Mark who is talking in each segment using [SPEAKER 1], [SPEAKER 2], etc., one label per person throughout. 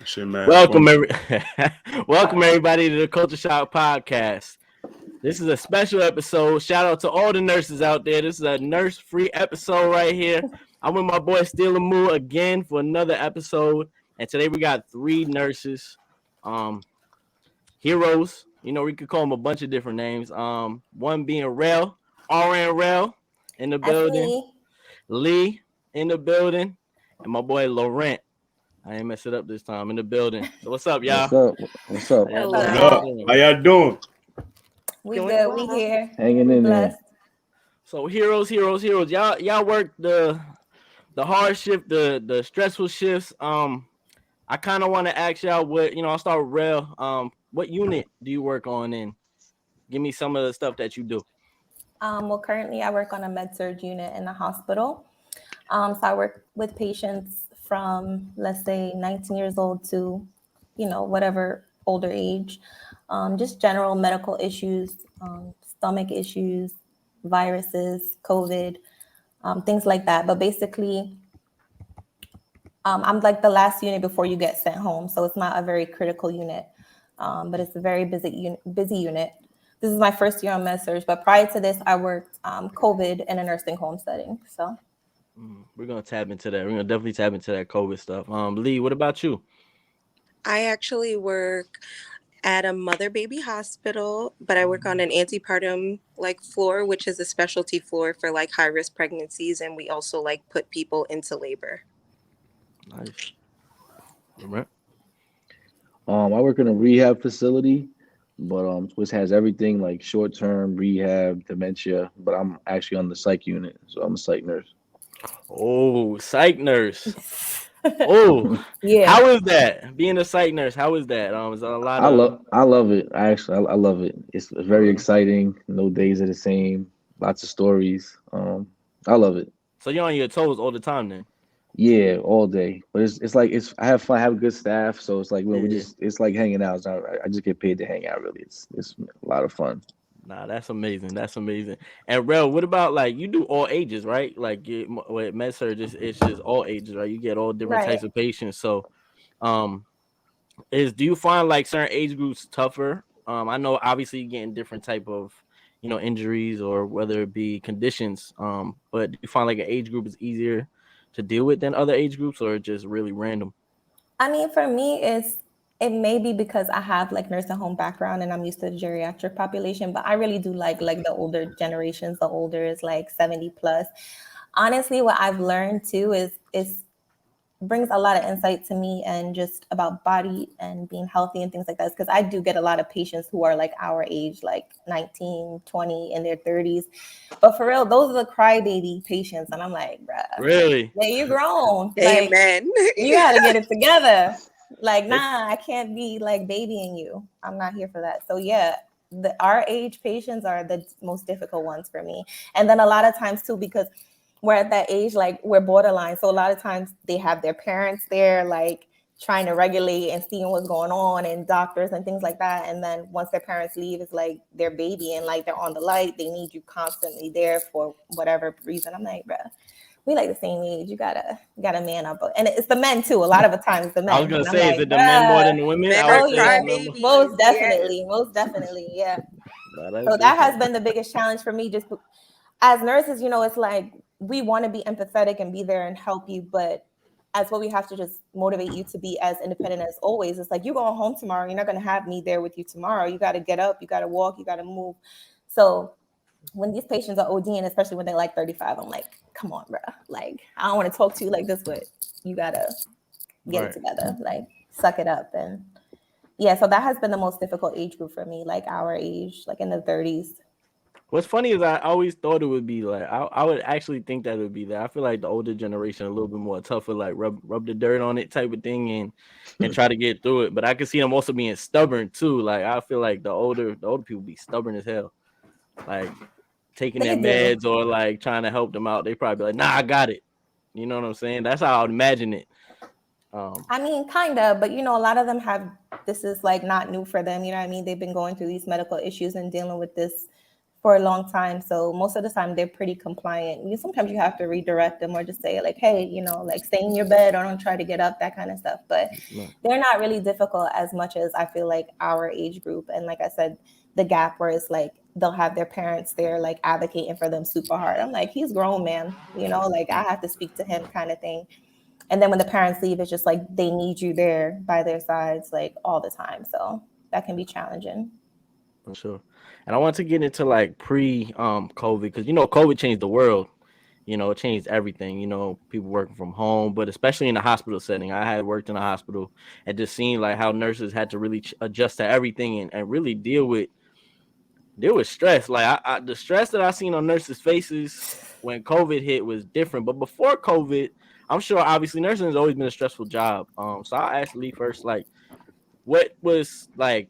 [SPEAKER 1] Shit, man.
[SPEAKER 2] Welcome, welcome everybody to the Culture Shock Podcast. This is a special episode. Shout out to all the nurses out there. This is a nurse-free episode right here. I'm with my boy Steele Moo again for another episode, and today we got three nurses, heroes. You know, we could call them a bunch of different names. One being Rel, RN Rel in the
[SPEAKER 3] That's
[SPEAKER 2] building,
[SPEAKER 3] me.
[SPEAKER 2] Lee in the building, and my boy Laurent. I ain't mess it up this time in the building. So what's up, y'all?
[SPEAKER 4] What's up? What's up?
[SPEAKER 2] How y'all
[SPEAKER 1] What
[SPEAKER 2] doing?
[SPEAKER 1] up? How y'all doing?
[SPEAKER 3] We
[SPEAKER 2] Doing
[SPEAKER 3] good.
[SPEAKER 2] well.
[SPEAKER 3] We here.
[SPEAKER 4] Hanging
[SPEAKER 3] We
[SPEAKER 4] in there.
[SPEAKER 3] blessed.
[SPEAKER 2] So heroes. Y'all work the hard shift, the stressful shifts. I kind of want to ask y'all what I'll start with Rel. What unit do you work on? And give me some of the stuff that you do.
[SPEAKER 3] Well, currently I work on a med-surg unit in the hospital. So I work with patients from, let's say, 19 years old to, whatever older age. Just general medical issues, stomach issues, viruses, COVID, things like that. But basically, I'm like the last unit before you get sent home. So it's not a very critical unit, but it's a very busy unit. This is my first year on med-surg, but prior to this, I worked COVID in a nursing home setting. So
[SPEAKER 2] We're gonna tap into that. We're gonna definitely tap into that COVID stuff. Lee, what about you?
[SPEAKER 5] I actually work at a mother baby hospital, but I work on an antepartum floor, which is a specialty floor for high risk pregnancies, and we also put people into labor.
[SPEAKER 2] Nice. All right.
[SPEAKER 4] I work in a rehab facility, but which has everything like short term rehab, dementia. But I'm actually on the psych unit, so I'm a psych nurse.
[SPEAKER 2] Oh, psych nurse. Oh,
[SPEAKER 3] yeah.
[SPEAKER 2] How is that? Being a psych nurse, how is that? Is that a lot of
[SPEAKER 4] I love it. I love it. It's very exciting. No days are the same. Lots of stories. I love it.
[SPEAKER 2] So you're on your toes all the time then?
[SPEAKER 4] Yeah, all day. But it's I have fun. I have good staff, so it's like we
[SPEAKER 2] Yeah.
[SPEAKER 4] it's like hanging out. I just get paid to hang out. Really, it's a lot of fun.
[SPEAKER 2] Nah, that's amazing. That's amazing. And Rel, what about you do all ages, right? With med-surg, it's just all ages, right? You get all different
[SPEAKER 3] Right.
[SPEAKER 2] types of patients. So, do you find certain age groups tougher? I know obviously you're getting different type of injuries or whether it be conditions. But do you find an age group is easier to deal with than other age groups, or just really random?
[SPEAKER 3] I mean, for me, it may be because I have nursing home background and I'm used to the geriatric population, but I really do like the older generations. The older is 70 plus. Honestly, what I've learned too is brings a lot of insight to me and just about body and being healthy and things like that. Because I do get a lot of patients who are our age, 19, 20, in their 30s. But for real, those are the crybaby patients. And I'm like, bruh,
[SPEAKER 2] Really?
[SPEAKER 3] yeah, you're grown.
[SPEAKER 5] Amen.
[SPEAKER 3] You got to get it together. Nah, I can't be babying you. I'm not here for that. So yeah, our age patients are the most difficult ones for me. And then a lot of times too, because we're at that age, we're borderline. So a lot of times they have their parents there, trying to regulate and seeing what's going on, and doctors and things like that. And then once their parents leave, it's their baby and they're on the light. They need you constantly there for whatever reason. I'm like, bruh, we the same age. You gotta man up. And it's the men too. A lot of the times the men.
[SPEAKER 2] I was gonna
[SPEAKER 3] And I'm
[SPEAKER 2] say, is it the men more than the women?
[SPEAKER 5] Men
[SPEAKER 2] I
[SPEAKER 5] are
[SPEAKER 2] would say
[SPEAKER 3] yeah.
[SPEAKER 2] it's the men.
[SPEAKER 3] Most definitely, yeah.
[SPEAKER 2] Nah, that's
[SPEAKER 3] So that
[SPEAKER 2] different.
[SPEAKER 3] has been the biggest challenge for me. Just as nurses, it's we want to be empathetic and be there and help you, but as what we have to just motivate you to be as independent as always. It's you're going home tomorrow. You're not going to have me there with you tomorrow. You got to get up. You got to walk. You got to move. So when these patients are ODing, especially when they're 35, I'm like, come on, bro. I don't want to talk to you like this, but you got to get it together. Suck it up. And yeah, so that has been the most difficult age group for me, our age, in the 30s.
[SPEAKER 2] What's funny is I always thought it would be I would actually think that it would be that. I feel like the older generation a little bit more tougher, rub the dirt on it type of thing and try to get through it. But I can see them also being stubborn too. I feel like the older people be stubborn as hell. Taking their meds or trying to help them out. They probably be nah, I got it. You know what I'm saying? That's how I would imagine it.
[SPEAKER 3] I mean, kind of, but a lot of them have, this is not new for them. You know what I mean? They've been going through these medical issues and dealing with this for a long time. So most of the time they're pretty compliant. Sometimes you have to redirect them or just say like, hey, like stay in your bed or don't try to get up, that kind of stuff. But they're not really difficult as much as I feel like our age group. And like I said, the gap where it's like they'll have their parents there like advocating for them super hard. I'm like, he's grown, man. Like I have to speak to him kind of thing. And then when the parents leave, it's just like they need you there by their sides like all the time. So that can be challenging.
[SPEAKER 2] For sure. And I want to get into like pre COVID, because COVID changed the world. It changed everything. People working from home, but especially in the hospital setting. I had worked in a hospital and just seen like how nurses had to really adjust to everything and really deal with stress. Like the stress that I seen on nurses' faces when COVID hit was different. But before COVID, I'm sure obviously nursing has always been a stressful job. So I'll ask Lee first, like, what was like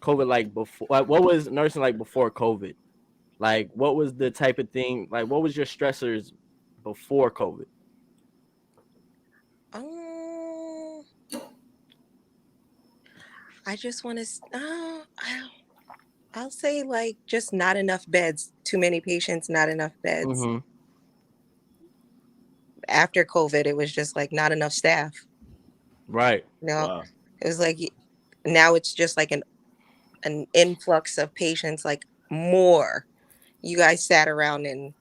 [SPEAKER 2] COVID like before? Like, what was nursing like before COVID? Like, what was the type of thing? Like, what was your stressors before COVID?
[SPEAKER 5] I just want to. I'll say like just not enough beds. Too many patients, not enough beds.
[SPEAKER 2] Mm-hmm.
[SPEAKER 5] After COVID, it was just like not enough staff.
[SPEAKER 2] Right.
[SPEAKER 5] Wow. It was like now it's just like an influx of patients, like more. You guys sat around and,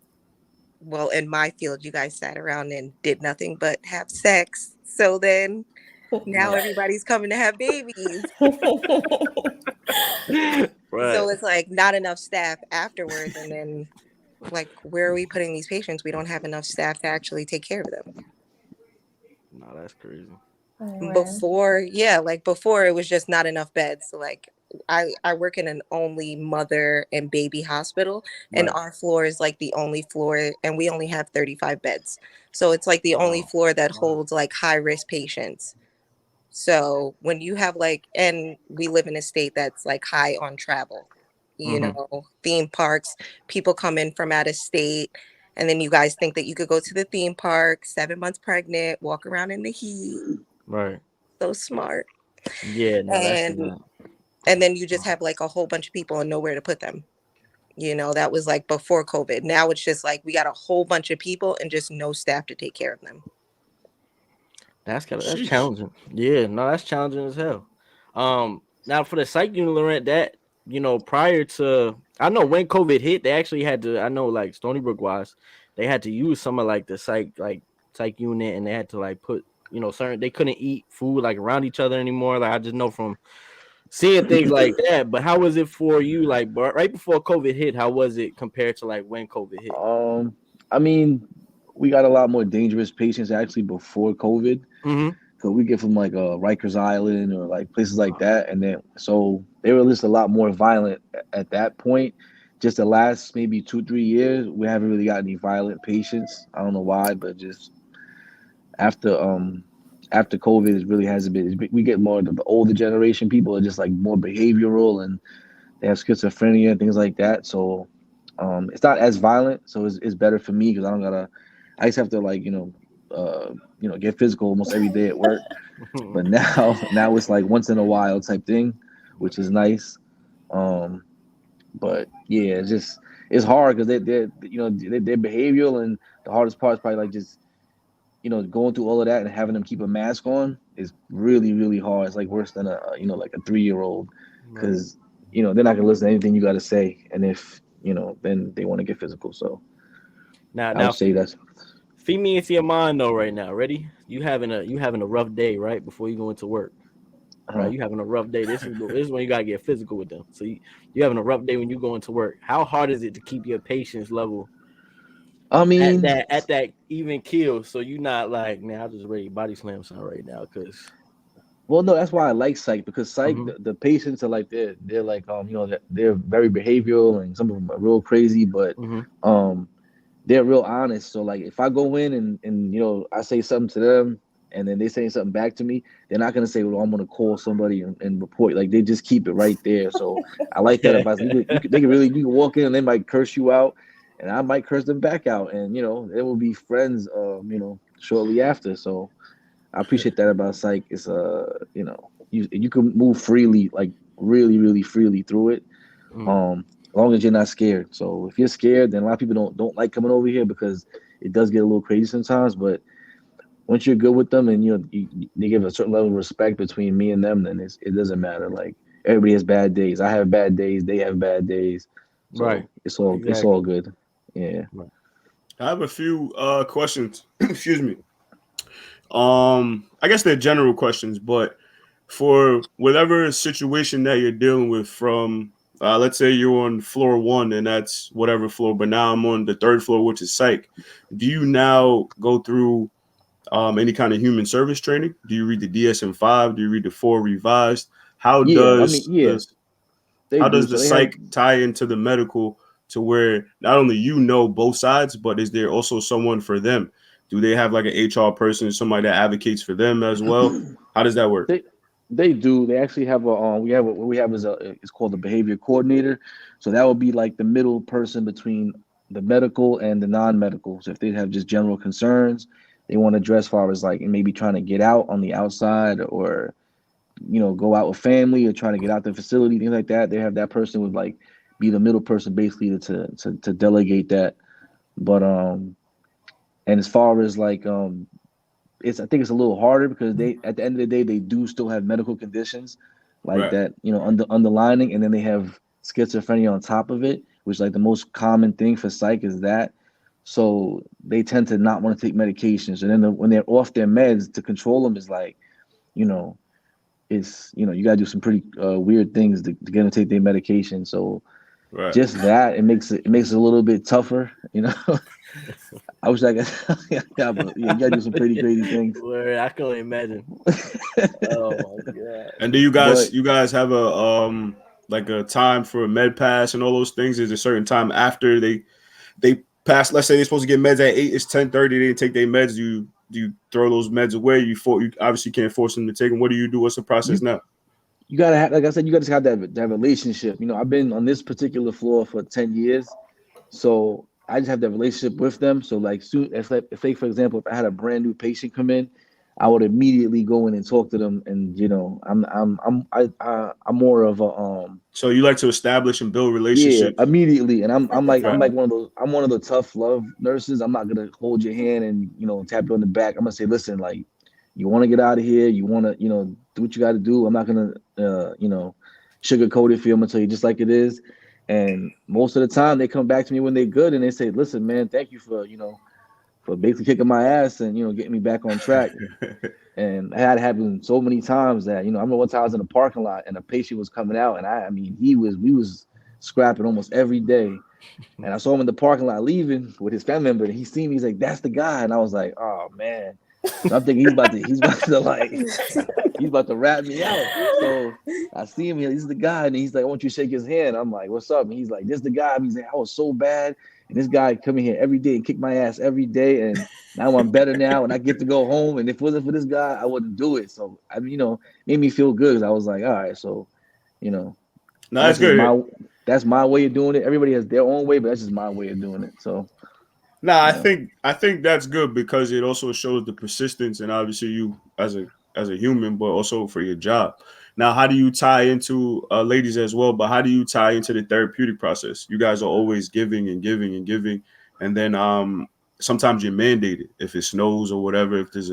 [SPEAKER 5] well, in my field, you guys sat around and did nothing but have sex. So then now everybody's coming to have babies.
[SPEAKER 2] Right.
[SPEAKER 5] So it's like not enough staff afterwards. And then like, where are we putting these patients? We don't have enough staff to actually take care of them.
[SPEAKER 2] No, that's crazy.
[SPEAKER 5] Before it was just not enough beds. So like I work in an only mother and baby hospital, and our floor is like the only floor, and we only have 35 beds. So it's like the only floor that holds like high risk patients. So when you have like, and we live in a state that's like high on travel, theme parks, people come in from out of state. And then you guys think that you could go to the theme park, 7 months pregnant, walk around in the heat.
[SPEAKER 2] Right.
[SPEAKER 5] So smart.
[SPEAKER 2] Yeah. No,
[SPEAKER 5] and then you just have like a whole bunch of people and nowhere to put them. That was like before COVID. Now it's just like we got a whole bunch of people and just no staff to take care of them.
[SPEAKER 2] That's challenging. Yeah, no, that's challenging as hell. Now for the psych unit, Laurent, that prior to, I know when COVID hit, they actually had to. I know like Stony Brook wise, they had to use some of like the psych unit, and they had to like put certain, they couldn't eat food like around each other anymore. Like I just know from seeing things like that. But how was it for you? Like right before COVID hit, how was it compared to like when COVID hit?
[SPEAKER 4] I mean, we got a lot more dangerous patients actually before COVID.
[SPEAKER 2] Mm-hmm.
[SPEAKER 4] So we get from like Rikers Island or like places like that, and then so they were just a lot more violent at that point. Just the last maybe 2-3 years, we haven't really got any violent patients. I don't know why, but just after COVID, it really hasn't been. We get more of the older generation. People are just like more behavioral, and they have schizophrenia and things like that. So it's not as violent. So it's better for me because I don't gotta. I just have to like get physical almost every day at work. But now it's like once in a while type thing, which is nice. But yeah, it's hard because they're behavioral, and the hardest part is probably like just going through all of that and having them keep a mask on is really, really hard. It's like worse than a like a 3-year-old, because they're not gonna listen to anything you got to say, and if then they want to get physical. So I would say that's.
[SPEAKER 2] Feed me into your mind though right now. Ready? You having a rough day right before you go into work. Right, you having a rough day. This is when you gotta get physical with them. So you having a rough day when you go into work. How hard is it to keep your patience level?
[SPEAKER 4] I mean,
[SPEAKER 2] at that even kill, so you're not like, man, I'll just ready body slam something right now, because.
[SPEAKER 4] Well, no, that's why I like psych, because psych, the patients are like they're like they're very behavioral, and some of them are real crazy, but they're real honest. So like if I go in and I say something to them, and then they say something back to me, they're not gonna say, well, I'm gonna call somebody and report. Like they just keep it right there. So I like that about you can walk in and they might curse you out, and I might curse them back out, and they will be friends shortly after. So I appreciate that about psych. It's you can move freely, like really, really freely through it. as long as you're not scared. So if you're scared, then a lot of people don't like coming over here because it does get a little crazy sometimes. But once you're good with them and they give a certain level of respect between me and them, then it doesn't matter. Like everybody has bad days. I have bad days. They have bad days.
[SPEAKER 2] Right.
[SPEAKER 4] So it's all good. Yeah.
[SPEAKER 2] Right.
[SPEAKER 1] I have a few questions. Excuse me. I guess they're general questions, but for whatever situation that you're dealing with, from let's say you're on floor 1 and that's whatever floor, but now I'm on the 3rd floor, which is psych. Do you now go through any kind of human service training? Do you read the DSM-5? Do you read the 4 revised? How
[SPEAKER 4] Yeah. I mean,
[SPEAKER 1] does
[SPEAKER 4] yeah, they do.
[SPEAKER 1] the
[SPEAKER 4] So they have.
[SPEAKER 1] psych tie into the medical, to where not only you know both sides, but is there also someone for them? Do they have like an HR person, somebody that advocates for them as well? How does that work?
[SPEAKER 4] They they do. They actually have a what we have is it's called a behavior coordinator. So that would be like the middle person between the medical and the non-medical. So if they have just general concerns they want to address, as far as like maybe trying to get out on the outside, or go out with family, or trying to get out the facility, things like that, they have that person would like be the middle person basically to delegate that. But and as far as like I think it's a little harder because they, at the end of the day, they do still have medical conditions like
[SPEAKER 1] Right.
[SPEAKER 4] that, underlining, and then they have schizophrenia on top of it, which like the most common thing for psych is that. So they tend to not want to take medications, and then when they're off their meds, to control them is like, you know, you got to do some pretty weird things to get them to take their medication. So
[SPEAKER 1] Right.
[SPEAKER 4] just that, it makes it a little bit tougher. I wish I could. Yeah, but yeah, you gotta do some pretty crazy things.
[SPEAKER 2] Word, I can only imagine. Oh my god.
[SPEAKER 1] And do you
[SPEAKER 4] But
[SPEAKER 1] guys have a like a time for a med pass and all those things? Is there a certain time after they pass? Let's say they're supposed to get meds at 8. It's 10:30. They didn't take their meds. Do you throw those meds away? You obviously can't force them to take them. What do you do? What's the process
[SPEAKER 4] you
[SPEAKER 1] now?
[SPEAKER 4] you gotta have, like I said, you gotta have that relationship. I've been on this particular floor for 10 years, so I just have that relationship with them. So like soon, if they, for example, if I had a brand new patient come in, I would immediately go in and talk to them. And I'm more of a
[SPEAKER 1] So you like to establish and build
[SPEAKER 4] yeah,
[SPEAKER 1] relationships.
[SPEAKER 4] immediately. And I'm like
[SPEAKER 1] Right.
[SPEAKER 4] I'm one of the tough love nurses. I'm not gonna hold your hand and tap you on the back. I'm gonna say, listen, like, you want to get out of here, you want to do what you got to do. I'm not gonna sugarcoat it for you. I'm gonna tell you just like it is. And most of the time they come back to me when they're good and they say, listen, man, thank you for basically kicking my ass and getting me back on track. And I had it happen so many times that I remember one time I was in a parking lot and a patient was coming out, and I mean we was scrapping almost every day. And I saw him in the parking lot leaving with his family member, and he seen me. He's like, "That's the guy," and I was like, "Oh man." So I'm thinking he's about to like he's about to rat me out. So I see him here. He's the guy, and he's like, "I want you to shake his hand." I'm like, "What's up?" And he's like, "This is the guy." He's like, "I was so bad, and this guy coming here every day and kick my ass every day, and now I'm better now, and I get to go home. And if it wasn't for this guy, I wouldn't do it." So I mean, made me feel good because I was like, "All right, so
[SPEAKER 1] No,
[SPEAKER 4] that's
[SPEAKER 1] that's
[SPEAKER 4] just
[SPEAKER 1] good.
[SPEAKER 4] that's my way of doing it. Everybody has their own way, but that's just my way of doing it." So
[SPEAKER 1] Nah,
[SPEAKER 4] you know.
[SPEAKER 1] I think that's good because it also shows the persistence, and obviously you as a human, but also for your job. Now, how do you tie into ladies as well? But how do you tie into the therapeutic process? You guys are always giving and giving and giving, and then sometimes you're mandated if it snows or whatever. If there's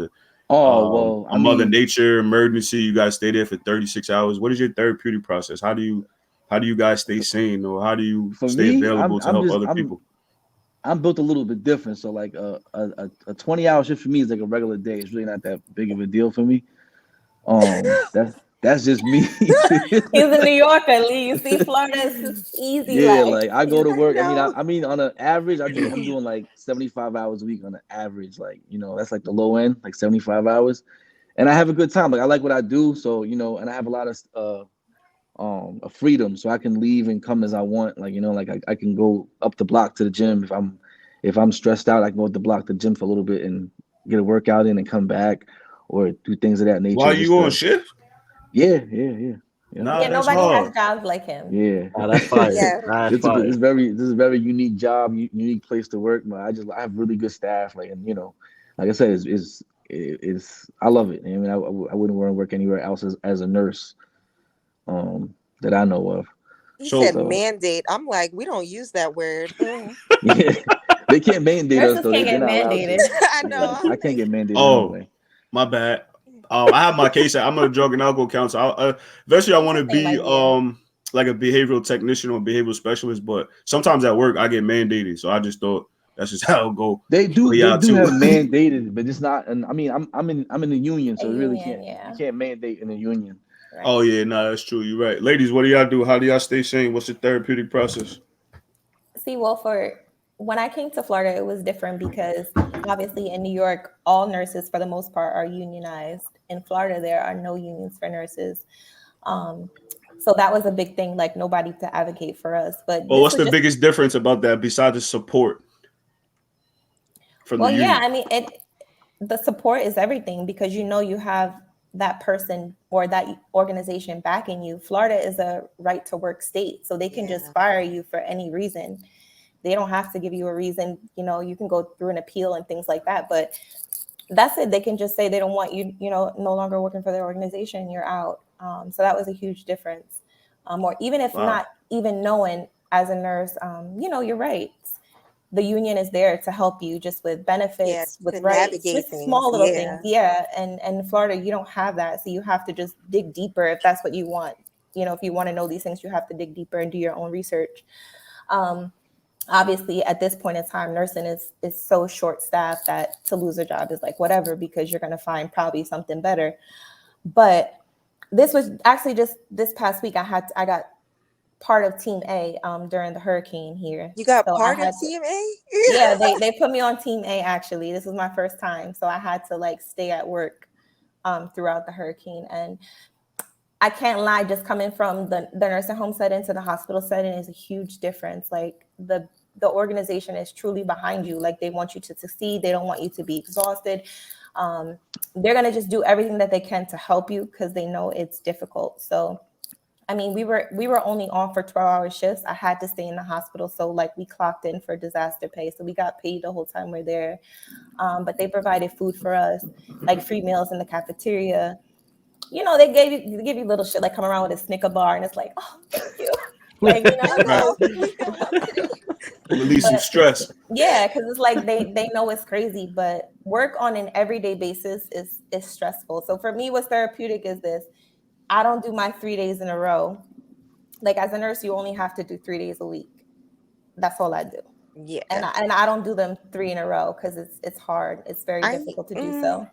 [SPEAKER 4] Oh well,
[SPEAKER 1] a
[SPEAKER 4] I
[SPEAKER 1] mother
[SPEAKER 4] mean,
[SPEAKER 1] nature emergency, you guys stay there for 36 hours. What is your therapeutic process? How do you guys stay sane, or how do you
[SPEAKER 4] for
[SPEAKER 1] stay
[SPEAKER 4] me,
[SPEAKER 1] available to
[SPEAKER 4] I'm
[SPEAKER 1] help
[SPEAKER 4] just
[SPEAKER 1] other people?
[SPEAKER 4] I'm built a little bit different. So like a 20-hour shift for me is like a regular day. It's really not that big of a deal for me. That's just me.
[SPEAKER 3] He's a New Yorker, Lee. You see, Florida is easy
[SPEAKER 4] Yeah,
[SPEAKER 3] life.
[SPEAKER 4] like I go to work.
[SPEAKER 5] No.
[SPEAKER 4] I mean, on an average, I'm doing like 75 hours a week on an average. Like, that's like the low end, like 75 hours. And I have a good time. Like I like what I do. So, and I have a lot of freedom. So I can leave and come as I want. Like, like I can go up the block to the gym. If I'm stressed out, I can go up the block to the gym for a little bit and get a workout in and come back, or do things of that nature.
[SPEAKER 1] While
[SPEAKER 4] Just
[SPEAKER 1] you on
[SPEAKER 4] to
[SPEAKER 1] shift?
[SPEAKER 4] yeah.
[SPEAKER 1] Nah,
[SPEAKER 3] Yeah,
[SPEAKER 1] that's
[SPEAKER 3] nobody has
[SPEAKER 1] hard.
[SPEAKER 3] jobs like him.
[SPEAKER 4] Yeah.
[SPEAKER 2] Oh, that's fire.
[SPEAKER 5] Yeah.
[SPEAKER 2] That's
[SPEAKER 4] This is
[SPEAKER 2] fire.
[SPEAKER 4] this is a very unique job, unique place to work. But I have really good staff, like, and like I said, it's I love it. I mean, I wouldn't want to work anywhere else as a nurse, that I know of.
[SPEAKER 5] He
[SPEAKER 1] So
[SPEAKER 5] said mandate. I'm like, we don't use that word.
[SPEAKER 4] Yeah, they can't mandate us
[SPEAKER 3] Nurses
[SPEAKER 4] though.
[SPEAKER 3] can't
[SPEAKER 4] They're
[SPEAKER 3] get
[SPEAKER 4] not allowed to.
[SPEAKER 3] mandated.
[SPEAKER 5] I know.
[SPEAKER 4] Yeah, I can't get mandated
[SPEAKER 1] oh,
[SPEAKER 4] anyway.
[SPEAKER 1] my bad. I have my case. I'm a drug and alcohol counselor. Eventually, I want to
[SPEAKER 3] Same
[SPEAKER 1] be
[SPEAKER 3] idea.
[SPEAKER 1] like a behavioral technician or behavioral specialist. But sometimes at work, I get mandated. So I just thought that's just how it go
[SPEAKER 4] They
[SPEAKER 1] for
[SPEAKER 4] do
[SPEAKER 1] y'all too.
[SPEAKER 4] have mandated, but it's not. And I mean, I'm in the union,
[SPEAKER 3] A
[SPEAKER 4] so it really
[SPEAKER 3] union,
[SPEAKER 4] can't. You
[SPEAKER 3] yeah.
[SPEAKER 4] can't mandate in the union.
[SPEAKER 3] Right.
[SPEAKER 1] Oh yeah, no, that's true. You're right. Ladies, what do y'all do? How do y'all stay sane? What's the therapeutic process?
[SPEAKER 3] See, well, for when I came to Florida, it was different because obviously in New York, all nurses for the most part are unionized. In Florida, there are no unions for nurses. Um, so that was a big thing, like nobody to advocate for us. But
[SPEAKER 1] Well,
[SPEAKER 3] this
[SPEAKER 1] what's
[SPEAKER 3] was
[SPEAKER 1] the
[SPEAKER 3] just,
[SPEAKER 1] biggest difference about that besides the support from the
[SPEAKER 3] well, yeah,
[SPEAKER 1] union?
[SPEAKER 3] I mean, the support is everything because you know you have that person or that organization backing you. Florida is a right to work state, so they can just
[SPEAKER 5] Yeah.
[SPEAKER 3] fire you for any reason. They don't have to give you a reason. You know, you can go through an appeal and things like that, but that's it. They can just say they don't want you, you know, no longer working for their organization. You're out. So that was a huge difference. Or even if
[SPEAKER 1] Wow.
[SPEAKER 3] not even knowing as a nurse, you know, you're right. The union is there to help you just with
[SPEAKER 5] Yeah.
[SPEAKER 3] benefits, with
[SPEAKER 5] To
[SPEAKER 3] rights,
[SPEAKER 5] navigate
[SPEAKER 3] just
[SPEAKER 5] things.
[SPEAKER 3] small little things.
[SPEAKER 5] Yeah.
[SPEAKER 3] Yeah. And in Florida, you don't have that. So you have to just dig deeper if that's what you want. You know, if you want to know these things, you have to dig deeper and do your own research. Um, Obviously at this point in time nursing is so short staffed that to lose a job is like whatever because you're going to find probably something better. But this was actually just this past week I got part of team A during the hurricane here,
[SPEAKER 5] You got
[SPEAKER 3] so I
[SPEAKER 5] part of
[SPEAKER 3] had to,
[SPEAKER 5] TMA?
[SPEAKER 3] yeah, they put me on team A. Actually, this was my first time, so I had to like stay at work throughout the hurricane. And I can't lie, just coming from the nursing home setting to the hospital setting is a huge difference. Like the organization is truly behind you. Like they want you to succeed. They don't want you to be exhausted. Um, they're gonna just do everything that they can to help you because they know it's difficult. So I mean, we were only on for 12-hour shifts. I had to stay in the hospital, so like we clocked in for disaster pay, so we got paid the whole time we're there. But they provided food for us, like free meals in the cafeteria. You know, they give you little shit like come around with a Snicker bar, and it's like, oh, thank you. Like, you know,
[SPEAKER 1] Right.
[SPEAKER 5] Hello. We feel love today.
[SPEAKER 1] Release some
[SPEAKER 3] but
[SPEAKER 1] stress.
[SPEAKER 3] yeah, because it's like they know it's crazy, but work on an everyday basis is stressful. So for me, what's therapeutic is this: I don't do my 3 days in a row. Like as a nurse, you only have to do 3 days a week. That's all I do,
[SPEAKER 5] Yeah.
[SPEAKER 3] and I don't do them three in a row because it's hard. It's very
[SPEAKER 5] I
[SPEAKER 3] difficult to do
[SPEAKER 5] mm,
[SPEAKER 3] so.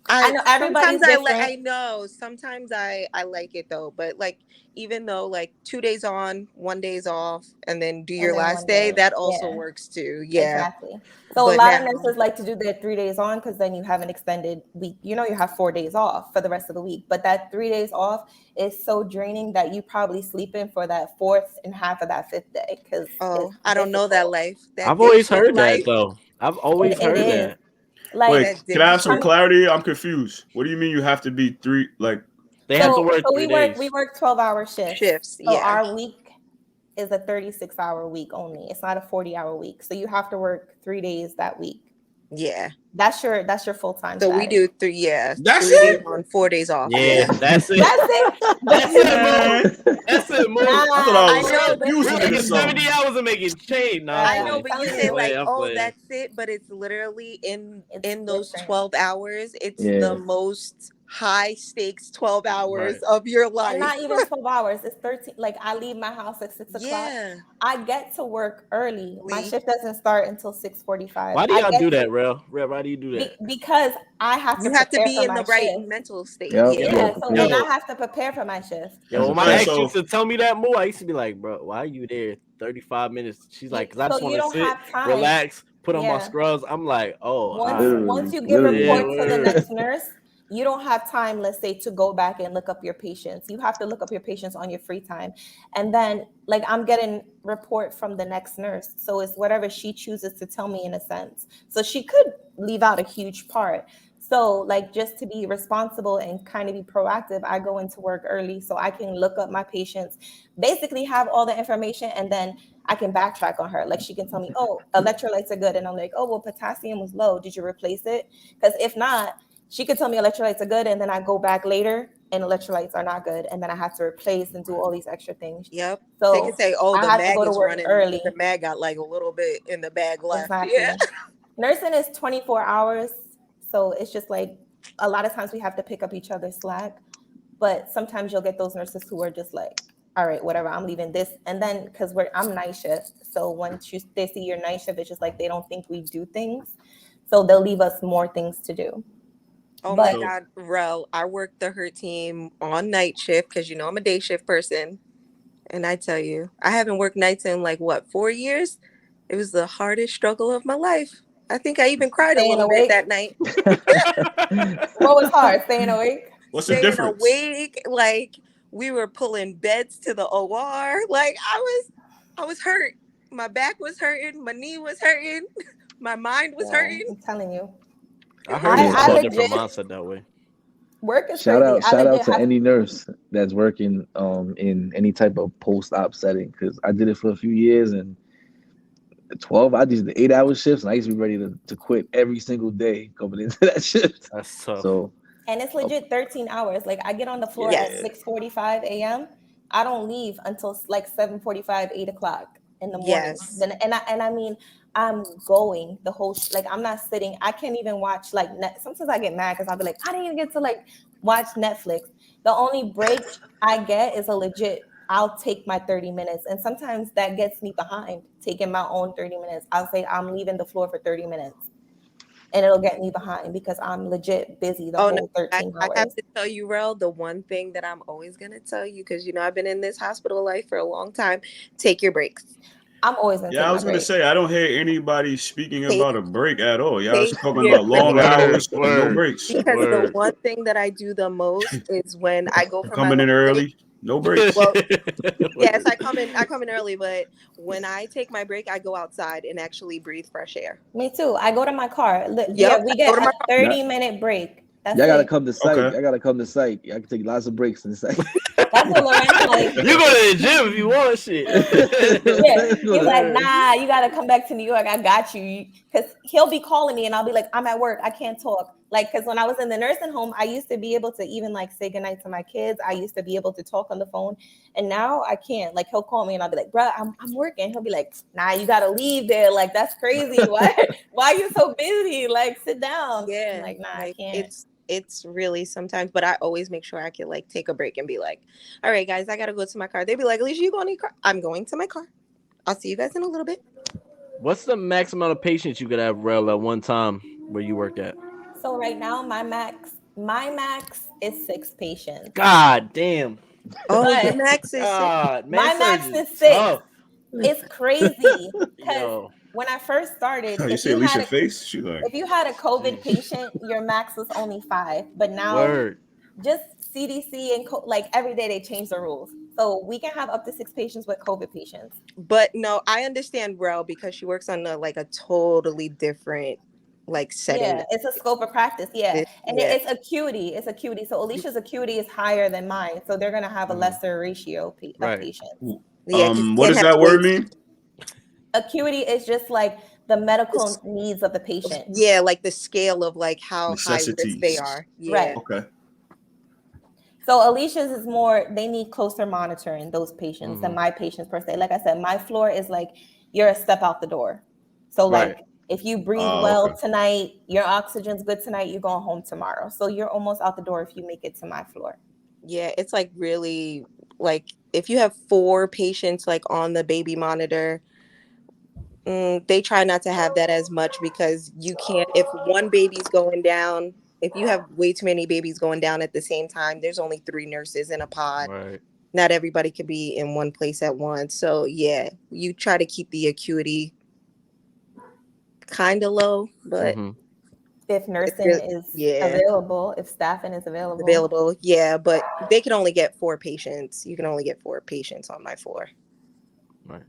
[SPEAKER 3] I
[SPEAKER 5] I
[SPEAKER 3] know
[SPEAKER 5] sometimes
[SPEAKER 3] everybody's
[SPEAKER 5] I
[SPEAKER 3] different.
[SPEAKER 5] know sometimes I like it though, but like even though like 2 days on, 1 day's off, and then do
[SPEAKER 3] And
[SPEAKER 5] your
[SPEAKER 3] then
[SPEAKER 5] last
[SPEAKER 3] one
[SPEAKER 5] day,
[SPEAKER 3] day,
[SPEAKER 5] that also
[SPEAKER 3] yeah.
[SPEAKER 5] works too. Yeah.
[SPEAKER 3] Exactly. So a
[SPEAKER 5] But
[SPEAKER 3] lot of
[SPEAKER 5] now,
[SPEAKER 3] nurses like to do their 3 days on because then you have an extended week. You know, you have 4 days off for the rest of the week. But that 3 days off is so draining that you probably sleep in for that fourth and half of that fifth day because
[SPEAKER 5] oh,
[SPEAKER 3] it's
[SPEAKER 5] I don't know that
[SPEAKER 3] difficult.
[SPEAKER 5] life, that
[SPEAKER 2] I've
[SPEAKER 5] day
[SPEAKER 2] always
[SPEAKER 5] shift
[SPEAKER 2] heard that
[SPEAKER 5] life,
[SPEAKER 2] though. I've always
[SPEAKER 3] It
[SPEAKER 2] heard
[SPEAKER 3] is
[SPEAKER 2] that.
[SPEAKER 3] like
[SPEAKER 1] Wait,
[SPEAKER 5] that
[SPEAKER 1] can I
[SPEAKER 5] day
[SPEAKER 1] have some
[SPEAKER 3] come.
[SPEAKER 5] shift.
[SPEAKER 1] clarity? I'm confused. What do you mean you have to be three? Like,
[SPEAKER 2] They have to work
[SPEAKER 3] So we
[SPEAKER 2] 3 days.
[SPEAKER 3] work 12-hour shifts.
[SPEAKER 5] Shifts,
[SPEAKER 3] So
[SPEAKER 5] yeah.
[SPEAKER 3] our week is a 36-hour week only. It's not a 40-hour week. So you have to work 3 days that week.
[SPEAKER 5] Yeah.
[SPEAKER 3] That's your full-time
[SPEAKER 5] So we
[SPEAKER 3] status.
[SPEAKER 5] do three, yeah,
[SPEAKER 1] that's
[SPEAKER 5] 3 days
[SPEAKER 1] it?
[SPEAKER 5] on, 4 days off.
[SPEAKER 2] Yeah,
[SPEAKER 5] Yeah.
[SPEAKER 2] that's it.
[SPEAKER 3] That's it. But
[SPEAKER 2] That's
[SPEAKER 3] you
[SPEAKER 2] it, Mo.
[SPEAKER 1] Man,
[SPEAKER 2] That's it, Mo.
[SPEAKER 1] I thought I
[SPEAKER 3] nah,
[SPEAKER 5] I
[SPEAKER 1] was
[SPEAKER 5] know, but
[SPEAKER 2] We're
[SPEAKER 1] confusing
[SPEAKER 2] making
[SPEAKER 1] into
[SPEAKER 5] listen,
[SPEAKER 2] 70
[SPEAKER 1] something.
[SPEAKER 2] hours and making change. Nah, I'm
[SPEAKER 5] I
[SPEAKER 3] I'm
[SPEAKER 5] know,
[SPEAKER 2] playing.
[SPEAKER 5] but you
[SPEAKER 3] telling
[SPEAKER 2] I'm
[SPEAKER 5] say
[SPEAKER 3] you,
[SPEAKER 5] like,
[SPEAKER 2] playing. I'm
[SPEAKER 5] oh,
[SPEAKER 2] playing.
[SPEAKER 5] that's it, but it's literally in
[SPEAKER 3] it's
[SPEAKER 5] those
[SPEAKER 3] different.
[SPEAKER 5] 12 hours, it's the
[SPEAKER 4] Yeah.
[SPEAKER 5] most high stakes 12 hours
[SPEAKER 2] Right.
[SPEAKER 5] of your
[SPEAKER 3] And
[SPEAKER 5] life.
[SPEAKER 3] not even 12 hours. It's 13. Like I leave my house at 6 o'clock.
[SPEAKER 5] Yeah.
[SPEAKER 3] I get to work early. My
[SPEAKER 5] Lee,
[SPEAKER 3] shift doesn't start until 6:45.
[SPEAKER 2] Why do
[SPEAKER 3] I
[SPEAKER 2] y'all
[SPEAKER 3] get
[SPEAKER 2] do
[SPEAKER 3] to
[SPEAKER 2] that, Real? Real, why do you do that?
[SPEAKER 3] because I have to
[SPEAKER 5] you have to
[SPEAKER 3] prepare
[SPEAKER 5] be
[SPEAKER 3] for
[SPEAKER 5] in the
[SPEAKER 3] my
[SPEAKER 5] right
[SPEAKER 3] shift.
[SPEAKER 5] mental state.
[SPEAKER 4] Yep. You
[SPEAKER 5] Yeah.
[SPEAKER 3] Yeah,
[SPEAKER 4] gotta
[SPEAKER 3] so
[SPEAKER 4] prepare.
[SPEAKER 3] and I
[SPEAKER 2] Yo,
[SPEAKER 3] have to prepare for my shift.
[SPEAKER 2] yo,
[SPEAKER 4] As a
[SPEAKER 2] when my
[SPEAKER 1] All right,
[SPEAKER 2] ex
[SPEAKER 4] fact.
[SPEAKER 2] used
[SPEAKER 1] so
[SPEAKER 2] to tell me that, Mo, I used to be like, bro, why are you there 35 minutes? She's like, because I
[SPEAKER 3] So
[SPEAKER 2] just
[SPEAKER 3] you
[SPEAKER 2] want to
[SPEAKER 3] don't
[SPEAKER 2] sit,
[SPEAKER 3] have time.
[SPEAKER 2] relax, put on my
[SPEAKER 3] Yeah.
[SPEAKER 2] scrubs. I'm like, oh, all
[SPEAKER 3] Once
[SPEAKER 2] right.
[SPEAKER 3] once
[SPEAKER 4] Literally.
[SPEAKER 3] you give
[SPEAKER 2] Yeah,
[SPEAKER 3] report
[SPEAKER 4] Literally.
[SPEAKER 3] to the
[SPEAKER 2] word.
[SPEAKER 3] next nurse, you don't have time, let's say, to go back and look up your patients. You have to look up your patients on your free time. And then like I'm getting report from the next nurse. So it's whatever she chooses to tell me in a sense. So she could leave out a huge part. So like just to be responsible and kind of be proactive, I go into work early so I can look up my patients, basically have all the information, and then I can backtrack on her. Like she can tell me, oh, electrolytes are good. And I'm like, oh, well, potassium was low. Did you replace it? Because if not, she could tell me electrolytes are good, and then I go back later and electrolytes are not good, and then I have to replace and do all these extra things.
[SPEAKER 5] Yep. They can
[SPEAKER 3] So
[SPEAKER 5] say, "Oh,
[SPEAKER 3] I
[SPEAKER 5] the
[SPEAKER 3] have to
[SPEAKER 5] mag
[SPEAKER 3] go to
[SPEAKER 5] is
[SPEAKER 3] work
[SPEAKER 5] running,
[SPEAKER 3] early.
[SPEAKER 5] but the mag got like a little bit in the bag left."
[SPEAKER 3] Exactly.
[SPEAKER 5] Yeah.
[SPEAKER 3] Nursing is 24 hours, so it's just like a lot of times we have to pick up each other's slack. But sometimes you'll get those nurses who are just like, all right, whatever, I'm leaving this. And then because I'm night shift, so once they see your night shift, it's just like they don't think we do things, so they'll leave us more things to do.
[SPEAKER 5] Oh
[SPEAKER 3] But
[SPEAKER 5] my God, Rel, I worked the Hurt team on night shift because I'm a day shift person. And I tell you, I haven't worked nights in like 4 years. It was the hardest struggle of my life. I think I even cried a
[SPEAKER 3] staying
[SPEAKER 5] little bit
[SPEAKER 3] awake,
[SPEAKER 5] that night.
[SPEAKER 3] what was hard? Staying awake.
[SPEAKER 1] What's the
[SPEAKER 5] Staying
[SPEAKER 1] difference?
[SPEAKER 5] awake, like we were pulling beds to the OR. Like I was hurt. My back was hurting. My knee was hurting. My mind was
[SPEAKER 3] Yeah,
[SPEAKER 5] hurting.
[SPEAKER 3] I'm telling you,
[SPEAKER 2] I heard it's a
[SPEAKER 3] I
[SPEAKER 2] whole
[SPEAKER 3] legit
[SPEAKER 2] different mindset that way.
[SPEAKER 3] work is
[SPEAKER 4] Shout
[SPEAKER 3] crazy.
[SPEAKER 4] out,
[SPEAKER 3] I
[SPEAKER 4] shout out
[SPEAKER 3] legit
[SPEAKER 4] to
[SPEAKER 3] have
[SPEAKER 4] any nurse that's working in any type of post-op setting, because I did it for a few years, and 12, I did the 8-hour shifts, and I used to be ready to quit every single day coming into that shift.
[SPEAKER 2] That's tough.
[SPEAKER 4] So
[SPEAKER 3] and it's legit 13 hours. Like I get on the floor
[SPEAKER 5] Yes.
[SPEAKER 3] at 6:45 a.m. I don't leave until like 7:45, 8 o'clock in the morning.
[SPEAKER 5] Yes.
[SPEAKER 3] Then and I mean, I'm going the whole like I'm not sitting. I can't even watch like sometimes I get mad because I'll be like, I didn't even get to like watch Netflix. The only break I get is a legit. I'll take my 30 minutes, and sometimes that gets me behind taking my own 30 minutes. I'll say I'm leaving the floor for 30 minutes, and it'll get me behind because I'm legit busy the
[SPEAKER 5] Oh no,
[SPEAKER 3] whole 13
[SPEAKER 5] I have
[SPEAKER 3] hours.
[SPEAKER 5] to tell you, Rel, the one thing that I'm always gonna tell you, because I've been in this hospital life for a long time. Take your breaks.
[SPEAKER 3] I'm always gonna
[SPEAKER 1] Yeah,
[SPEAKER 3] take
[SPEAKER 1] I
[SPEAKER 3] my
[SPEAKER 1] was gonna
[SPEAKER 3] break.
[SPEAKER 1] say I don't hear anybody speaking
[SPEAKER 5] Take
[SPEAKER 1] about a break at all. Y'all
[SPEAKER 5] take
[SPEAKER 1] talking
[SPEAKER 5] your
[SPEAKER 1] about long
[SPEAKER 5] breaks.
[SPEAKER 1] hours, no
[SPEAKER 2] Word.
[SPEAKER 1] breaks.
[SPEAKER 5] Because the
[SPEAKER 2] Word.
[SPEAKER 5] one thing that I do the most is when I go for my
[SPEAKER 1] Coming in
[SPEAKER 5] lunch break.
[SPEAKER 1] early, no breaks.
[SPEAKER 5] Well, yes, I come in early, but when I take my break, I go outside and actually breathe fresh air.
[SPEAKER 3] Me too. I go to my car. Yeah,
[SPEAKER 5] Yep,
[SPEAKER 3] we
[SPEAKER 5] I go
[SPEAKER 3] get
[SPEAKER 5] to
[SPEAKER 3] a
[SPEAKER 5] my car.
[SPEAKER 3] 30-minute break. That's
[SPEAKER 4] y'all gotta
[SPEAKER 3] it.
[SPEAKER 4] come to site.
[SPEAKER 1] Okay.
[SPEAKER 4] Y'all gotta come to site. Y'all can take lots of breaks in site.
[SPEAKER 3] That's what Lorenzo like.
[SPEAKER 2] You go to the gym if you want shit.
[SPEAKER 3] Yeah, he's like, nah, you gotta come back to New York. I got you. Because he'll be calling me and I'll be like, I'm at work. I can't talk. Like, because when I was in the nursing home, I used to be able to even like say goodnight to my kids. I used to be able to talk on the phone. And now I can't. Like, he'll call me and I'll be like, bro, I'm working. He'll be like, nah, you gotta leave there. Like, that's crazy. Why are you so busy? Like, sit down. I'm
[SPEAKER 5] Yeah,
[SPEAKER 3] like, nah, I
[SPEAKER 5] like
[SPEAKER 3] can't.
[SPEAKER 5] it's really sometimes, but I always make sure I can like take a break and be like, all right, guys, I gotta go to my car. They'd be like, Alicia, you going to your car? I'm going to my car. I'll see you guys in a little bit.
[SPEAKER 2] What's the max amount of patients you could have, Rel, at one time where you work at?
[SPEAKER 3] So right now, my max is 6 patients.
[SPEAKER 2] God damn.
[SPEAKER 5] Oh, your
[SPEAKER 3] But
[SPEAKER 5] max is 6.
[SPEAKER 2] God,
[SPEAKER 3] my
[SPEAKER 2] man,
[SPEAKER 3] max
[SPEAKER 2] surgery
[SPEAKER 3] is 6.
[SPEAKER 2] tough.
[SPEAKER 3] It's crazy because
[SPEAKER 2] Yo.
[SPEAKER 3] when I first started,
[SPEAKER 1] You say Alicia face? She like,
[SPEAKER 3] if you had a COVID patient, your max was only 5. But now,
[SPEAKER 2] Word.
[SPEAKER 3] just CDC and like every day they change the rules, so we can have up to 6 patients with COVID patients.
[SPEAKER 5] But no, I understand Rel because she works on a totally different like setting.
[SPEAKER 3] Yeah, it's a scope of practice. Yeah, and
[SPEAKER 5] Yeah.
[SPEAKER 3] it's acuity. It's acuity. So Alicia's acuity is higher than mine, so they're gonna have a lesser ratio of
[SPEAKER 2] Right.
[SPEAKER 3] patients.
[SPEAKER 5] Yeah, 'cause you
[SPEAKER 1] what
[SPEAKER 5] can't
[SPEAKER 1] does
[SPEAKER 5] have
[SPEAKER 1] that word
[SPEAKER 5] waste.
[SPEAKER 1] mean?
[SPEAKER 3] Acuity is just like the medical needs of the patient.
[SPEAKER 5] Yeah, like the scale of like how high risk they
[SPEAKER 1] Necessities.
[SPEAKER 5] are. Yeah.
[SPEAKER 3] Right.
[SPEAKER 1] Okay.
[SPEAKER 3] So Alicia's is more, they need closer monitoring, those patients, than my patients per se. Like I said, my floor is like, you're a step out the door. So like,
[SPEAKER 2] Right.
[SPEAKER 3] if you breathe well
[SPEAKER 1] Okay.
[SPEAKER 3] tonight, your oxygen's good tonight, you're going home tomorrow. So you're almost out the door if you make it to my floor.
[SPEAKER 5] Yeah, it's like really like if you have 4 patients like on the baby monitor, they try not to have that as much because you can't, if one baby's going down, if you have way too many babies going down at the same time, there's only 3 nurses in a pod.
[SPEAKER 2] Right.
[SPEAKER 5] Not everybody could be in one place at once. So yeah, you try to keep the acuity kind of low, but
[SPEAKER 3] If nursing is available, if staffing is available.
[SPEAKER 5] Yeah, but they can only get 4 patients. You can only get 4 patients on my floor.
[SPEAKER 2] Right.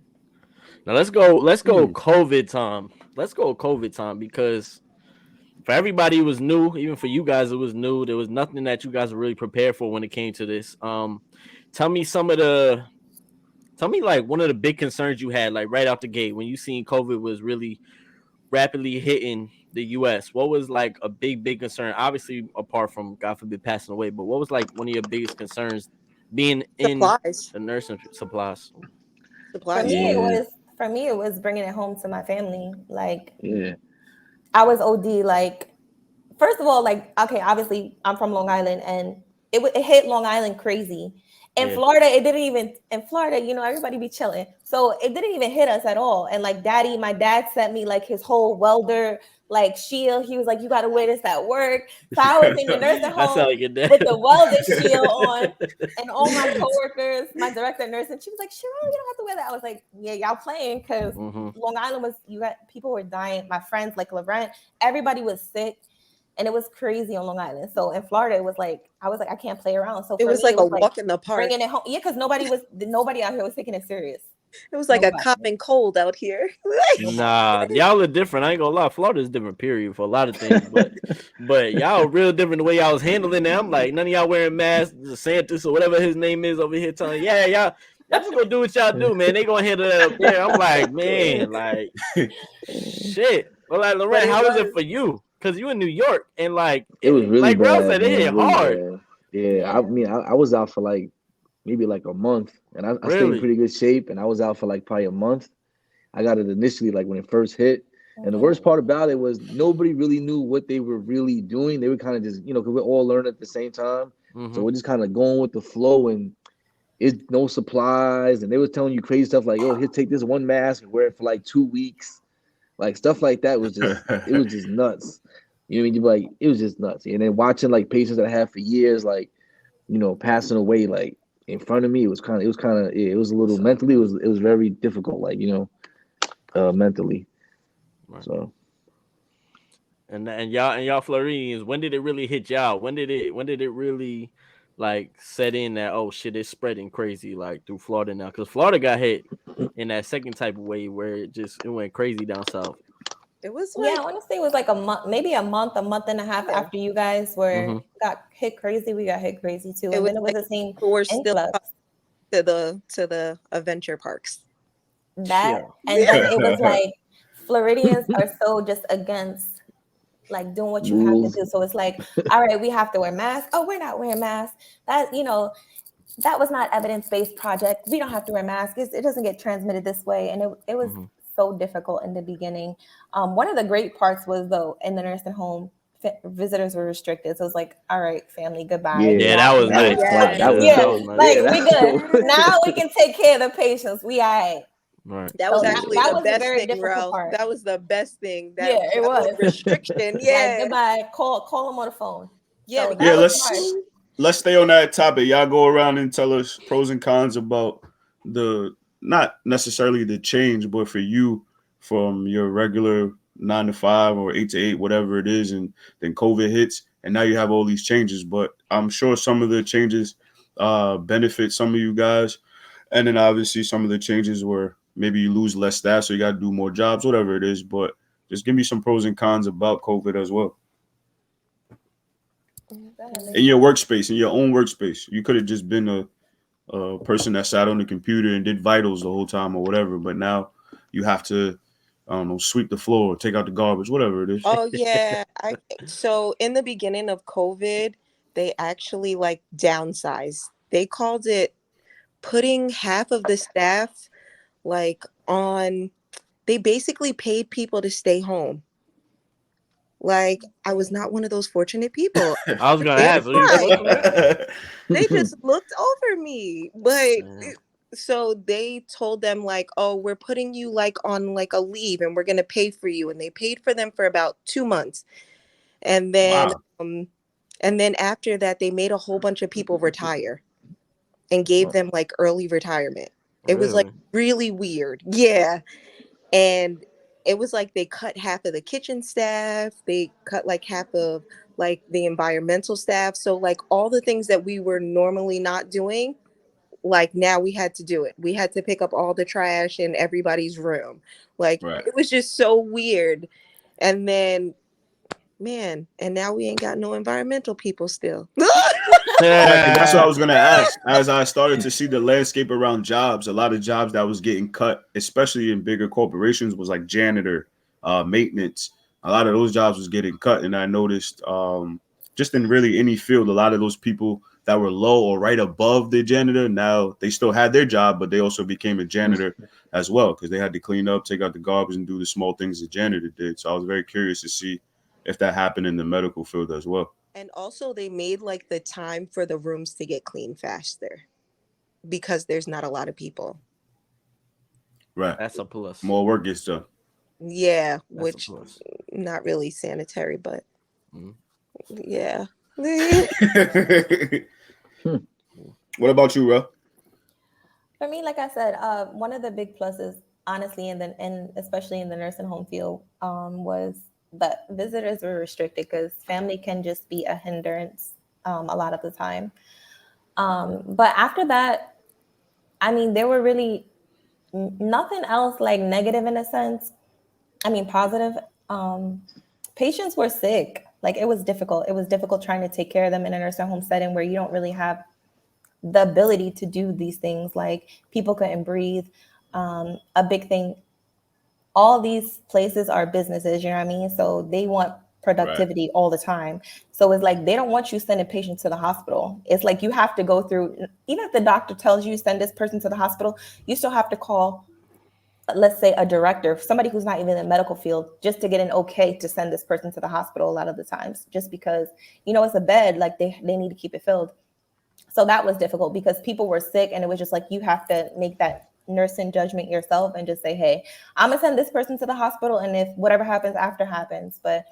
[SPEAKER 2] Now let's go COVID time. Let's go COVID time, because for everybody it was new. Even for you guys, it was new. There was nothing that you guys were really prepared for when it came to this. Tell me like one of the big concerns you had, like right out the gate when you seen COVID was really rapidly hitting the U.S., what was like a big concern? Obviously, apart from God forbid passing away, but what was like one of your biggest concerns being in
[SPEAKER 5] Supplies.
[SPEAKER 2] the nursing supplies?
[SPEAKER 3] For
[SPEAKER 5] Supplies.
[SPEAKER 3] me,
[SPEAKER 4] Yeah,
[SPEAKER 3] it was bringing it home to my family. Like
[SPEAKER 4] yeah,
[SPEAKER 3] I was OD. Like first of all, like okay, obviously I'm from Long Island, and it hit Long Island crazy. In
[SPEAKER 2] Yeah.
[SPEAKER 3] Florida, it didn't even. In Florida, you know, everybody be chilling, so it didn't even hit us at all. And like, my dad sent me like his whole welder like shield. He was like, "You got to wear this at work." So I was in the nursing
[SPEAKER 2] I sound
[SPEAKER 3] home
[SPEAKER 2] like your dad.
[SPEAKER 3] with the welded shield on, and all my coworkers, my director of nursing, she was like, "Cheryl, you don't have to wear that." I was like, "Yeah, y'all playing," because Long Island was people were dying. My friends like Laurent, everybody was sick. And it was crazy on Long Island. So in Florida, it was like I was like, I can't play around. So
[SPEAKER 5] It
[SPEAKER 3] for
[SPEAKER 5] was
[SPEAKER 3] me,
[SPEAKER 5] like
[SPEAKER 3] it
[SPEAKER 5] a
[SPEAKER 3] was like
[SPEAKER 5] walk in the park.
[SPEAKER 3] bringing it home. Yeah, because nobody out here was taking it serious.
[SPEAKER 5] It was like a
[SPEAKER 3] Nobody.
[SPEAKER 5] common cold out here.
[SPEAKER 2] Nah, y'all are different. I ain't gonna lie. Florida's different, period, for a lot of things. But y'all real different the way y'all was handling that. I'm like, none of y'all wearing masks. DeSantis or whatever his name is over here telling, yeah, y'all just gonna do what y'all do, man. They gonna handle that up there. I'm like, man, like shit. But like, Lorraine, how is it for you? Because you in New York and like
[SPEAKER 4] it was really
[SPEAKER 2] like Ralph
[SPEAKER 4] bad,
[SPEAKER 2] said, it
[SPEAKER 4] man.
[SPEAKER 2] hit
[SPEAKER 4] Really
[SPEAKER 2] hard.
[SPEAKER 4] bad. Yeah, I mean, I was out for like maybe like a month, and I stayed in
[SPEAKER 2] Really?
[SPEAKER 4] pretty good shape, and I was out for like probably a month. I got it initially like when it first hit. And the worst part about it was nobody really knew what they were really doing. They were kind of just, because we're all learning at the same time. So we're just kind of going with the flow, and it's no supplies. And they were telling you crazy stuff like, "Oh, here, take this one mask and wear it for like 2 weeks." Like stuff like that was just, it was just nuts. You know what I mean? Like, it was just nuts. And then watching like patients that I had for years, like, passing away like in front of me, it was a little mentally, it was very difficult, like, mentally.
[SPEAKER 2] Right.
[SPEAKER 4] So
[SPEAKER 2] And y'all Floridians, when did it really hit y'all? When did it really like set in that, oh shit, it's spreading crazy like through Florida now? Because Florida got hit in that second type of way where it went crazy down south.
[SPEAKER 5] It was
[SPEAKER 3] Yeah,
[SPEAKER 5] like,
[SPEAKER 3] I want to say it was like a month, maybe a month and a half after you guys got hit crazy. We got hit crazy too, and then it was
[SPEAKER 5] like
[SPEAKER 3] the same
[SPEAKER 5] people were still
[SPEAKER 3] influx.
[SPEAKER 5] to the adventure parks.
[SPEAKER 3] That,
[SPEAKER 2] Yeah.
[SPEAKER 3] and then it was like Floridians are so just against like doing what you have to
[SPEAKER 4] rules.
[SPEAKER 3] do. So it's like, all right, we have to wear masks. Oh, we're not wearing masks. That that was not evidence-based project. We don't have to wear masks. It doesn't get transmitted this way, and it was so difficult in the beginning. One of the great parts was though in the nursing home, visitors were restricted. So it was like, all right, family, goodbye.
[SPEAKER 2] Yeah,
[SPEAKER 3] Now
[SPEAKER 2] that was
[SPEAKER 3] we
[SPEAKER 2] nice.
[SPEAKER 3] can-
[SPEAKER 4] That was
[SPEAKER 3] yeah,
[SPEAKER 4] dope.
[SPEAKER 2] Nice.
[SPEAKER 3] like
[SPEAKER 4] Yeah,
[SPEAKER 3] we
[SPEAKER 4] that's
[SPEAKER 3] good.
[SPEAKER 4] dope.
[SPEAKER 3] Now we can take care of the patients. We all right.
[SPEAKER 2] Right.
[SPEAKER 5] That was
[SPEAKER 3] So
[SPEAKER 5] actually
[SPEAKER 3] that
[SPEAKER 5] the
[SPEAKER 3] was a
[SPEAKER 5] best
[SPEAKER 3] very
[SPEAKER 5] thing,
[SPEAKER 3] difficult
[SPEAKER 5] Ralph.
[SPEAKER 3] part.
[SPEAKER 5] That was the best thing.
[SPEAKER 3] Yeah, it
[SPEAKER 5] That
[SPEAKER 3] was.
[SPEAKER 5] restriction.
[SPEAKER 3] Like
[SPEAKER 5] Yeah.
[SPEAKER 3] goodbye. Call them on the phone.
[SPEAKER 5] Yeah,
[SPEAKER 3] So
[SPEAKER 1] Yeah,
[SPEAKER 3] that was hard.
[SPEAKER 1] let's stay on that topic. Y'all go around and tell us pros and cons about the not necessarily the change, but for you from your regular 9 to 5 or 8 to 8, whatever it is, and then COVID hits, and now you have all these changes. But I'm sure some of the changes benefit some of you guys, and then obviously some of the changes where maybe you lose less staff, so you got to do more jobs, whatever it is. But just give me some pros and cons about COVID as well. In your workspace, in your own workspace, you could have just been a person that sat on the computer and did vitals the whole time or whatever, but now you have to, I don't know, sweep the floor, take out the garbage, whatever it is.
[SPEAKER 5] Oh yeah. So in the beginning of COVID, they actually like downsized. They called it putting half of the staff like on, they basically paid people to stay home. Like I was not one of those fortunate people.
[SPEAKER 2] I was gonna
[SPEAKER 5] They're
[SPEAKER 2] ask, are you
[SPEAKER 5] fine.
[SPEAKER 2] fortunate?
[SPEAKER 5] They just looked over me. But
[SPEAKER 2] Yeah.
[SPEAKER 5] so they told them like, oh, we're putting you like on like a leave and we're gonna pay for you. And they paid for them for about 2 months. And then
[SPEAKER 1] Wow.
[SPEAKER 5] and then after that, they made a whole bunch of people retire and gave them like early retirement. It was like
[SPEAKER 2] Really?
[SPEAKER 5] really weird. Yeah. And it was like they cut half of the kitchen staff, they cut like half of like the environmental staff. So like all the things that we were normally not doing, like now we had to do it. We had to pick up all the trash in everybody's room. Like
[SPEAKER 1] Right.
[SPEAKER 5] it was just so weird. And then man, and now we ain't got no environmental people still.
[SPEAKER 1] Right, 'cause that's what I was gonna ask. As I started to see the landscape around jobs, a lot of jobs that was getting cut, especially in bigger corporations, was like janitor, maintenance. A lot of those jobs was getting cut, and I noticed just in really any field, a lot of those people that were low or right above the janitor, now they still had their job, but they also became a janitor as well because they had to clean up, take out the garbage, and do the small things the janitor did. So I was very curious to see if that happened in the medical field as well.
[SPEAKER 5] And also, they made like the time for the rooms to get clean faster because there's not a lot of people.
[SPEAKER 1] Right.
[SPEAKER 2] That's a plus.
[SPEAKER 1] More work gets done.
[SPEAKER 5] Yeah,
[SPEAKER 2] That's a
[SPEAKER 5] which
[SPEAKER 2] plus.
[SPEAKER 5] not really sanitary, but
[SPEAKER 2] Mhm.
[SPEAKER 5] yeah.
[SPEAKER 1] What about you, Ro?
[SPEAKER 3] For me, like I said, one of the big pluses, honestly, and especially in the nursing home field, was that visitors were restricted because family can just be a hindrance a lot of the time. But after that, I mean, there were really nothing else like negative in a sense. I mean, positive. Patients were sick. Like it was difficult. It was difficult trying to take care of them in a nursing home setting where you don't really have the ability to do these things. Like people couldn't breathe. A big thing. All these places are businesses. You know what I mean? So they want
[SPEAKER 1] Right.
[SPEAKER 3] productivity all the time. So it's like they don't want you sending patients to the hospital. It's like you have to go through. Even if the doctor tells you send this person to the hospital, you still have to call, let's say, a director, somebody who's not even in the medical field, just to get an okay to send this person to the hospital a lot of the times, just because, it's a bed, like they need to keep it filled. So that was difficult because people were sick and it was just like you have to make that nursing judgment yourself and just say, hey, I'm gonna send this person to the hospital, and if whatever happens after happens. But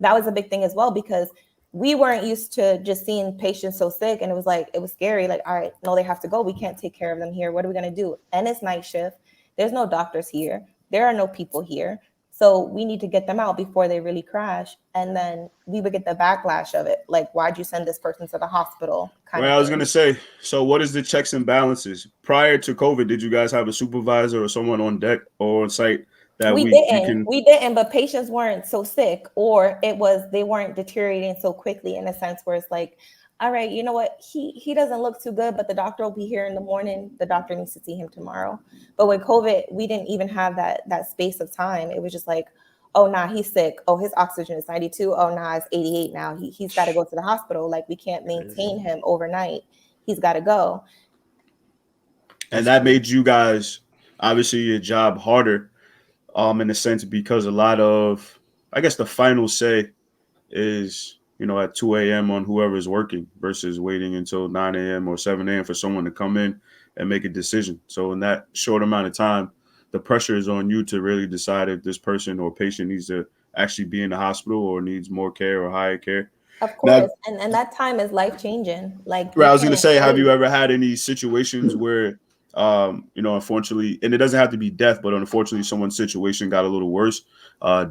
[SPEAKER 3] that was a big thing as well because we weren't used to just seeing patients so sick, and it was like it was scary. Like, all right, no, they have to go. We can't take care of them here. What are we gonna do? And it's night shift. There's no doctors here. There are no people here. So we need to get them out before they really crash. And then we would get the backlash of it. Like, why'd you send this person to the hospital kind of
[SPEAKER 1] Well, I was
[SPEAKER 3] thing.
[SPEAKER 1] gonna say, so what is the checks and balances? Prior to COVID, did you guys have a supervisor or someone on deck or on site that
[SPEAKER 3] We
[SPEAKER 1] we
[SPEAKER 3] didn't.
[SPEAKER 1] can
[SPEAKER 3] We didn't, but patients weren't so sick, or it was they weren't deteriorating so quickly in a sense where it's like, all right, you know what? He doesn't look too good, but the doctor will be here in the morning. The doctor needs to see him tomorrow. But with COVID, we didn't even have that space of time. It was just like, oh nah, he's sick. Oh, his oxygen is 92. Oh nah, it's 88 now. He's got to go to the hospital. Like we can't maintain him overnight. He's got to go.
[SPEAKER 1] and that made you guys obviously your job harder, in a sense because a lot of I guess the final say is at 2 a.m. on whoever's working versus waiting until 9 a.m. or 7 a.m. for someone to come in and make a decision. So in that short amount of time, the pressure is on you to really decide if this person or patient needs to actually be in the hospital or needs more care or higher care.
[SPEAKER 3] Of
[SPEAKER 1] Now,
[SPEAKER 3] course, and that time is life changing. Like
[SPEAKER 1] right,
[SPEAKER 3] you
[SPEAKER 1] I was gonna
[SPEAKER 3] can't
[SPEAKER 1] say, have
[SPEAKER 3] wait.
[SPEAKER 1] you ever had any situations where, unfortunately, and it doesn't have to be death, but unfortunately, someone's situation got a little worse,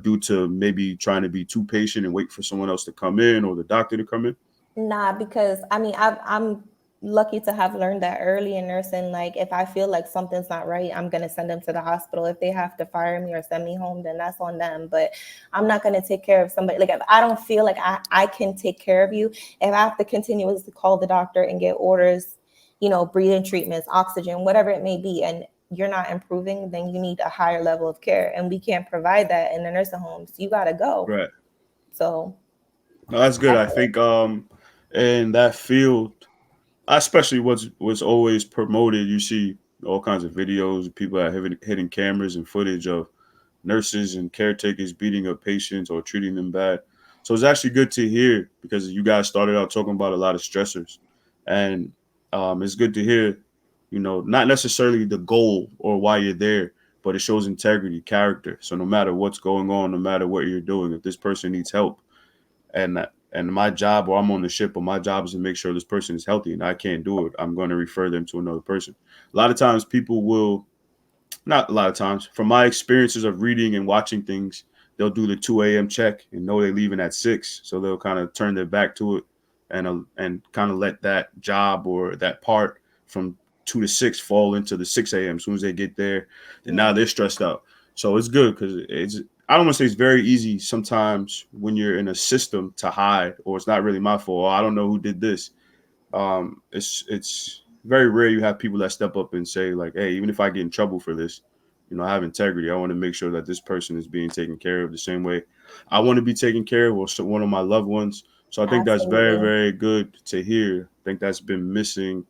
[SPEAKER 1] due to maybe trying to be too patient and wait for someone else to come in or the doctor to come in?
[SPEAKER 3] Nah, because I mean, I'm lucky to have learned that early in nursing. Like, if I feel like something's not right, I'm gonna send them to the hospital. If they have to fire me or send me home, then that's on them. But I'm not gonna take care of somebody. Like, if I don't feel like I can take care of you, if I have to continuously call the doctor and get orders, breathing treatments, oxygen, whatever it may be, and you're not improving, then you need a higher level of care, and we can't provide that in the nursing homes. You gotta go.
[SPEAKER 1] Right.
[SPEAKER 3] So
[SPEAKER 1] No, that's good.
[SPEAKER 3] that's
[SPEAKER 1] I think in that field, especially what's always promoted, you see all kinds of videos, people that have hidden cameras and footage of nurses and caretakers beating up patients or treating them bad. So it's actually good to hear because you guys started out talking about a lot of stressors, and it's good to hear, not necessarily the goal or why you're there, but it shows integrity, character. So no matter what's going on, no matter what you're doing, if this person needs help, and my job or I'm on the ship, or my job is to make sure this person is healthy, and I can't do it, I'm going to refer them to another person. A lot of times, people will not a lot of times, from my experiences of reading and watching things, they'll do the 2 a.m. check and know they're leaving at 6. So they'll kind of turn their back to it and kind of let that job or that part from 2 to 6 fall into the 6 a.m. As soon as they get there, then now they're stressed out. So it's good because I don't want to say it's very easy sometimes when you're in a system to hide, or it's not really my fault. Or I don't know who did this. It's very rare you have people that step up and say like, hey, even if I get in trouble for this, I have integrity. I want to make sure that this person is being taken care of the same way I want to be taken care of, or one of my loved ones. So I think that's very,
[SPEAKER 3] Absolutely.
[SPEAKER 1] very good to hear. I think that's been missing.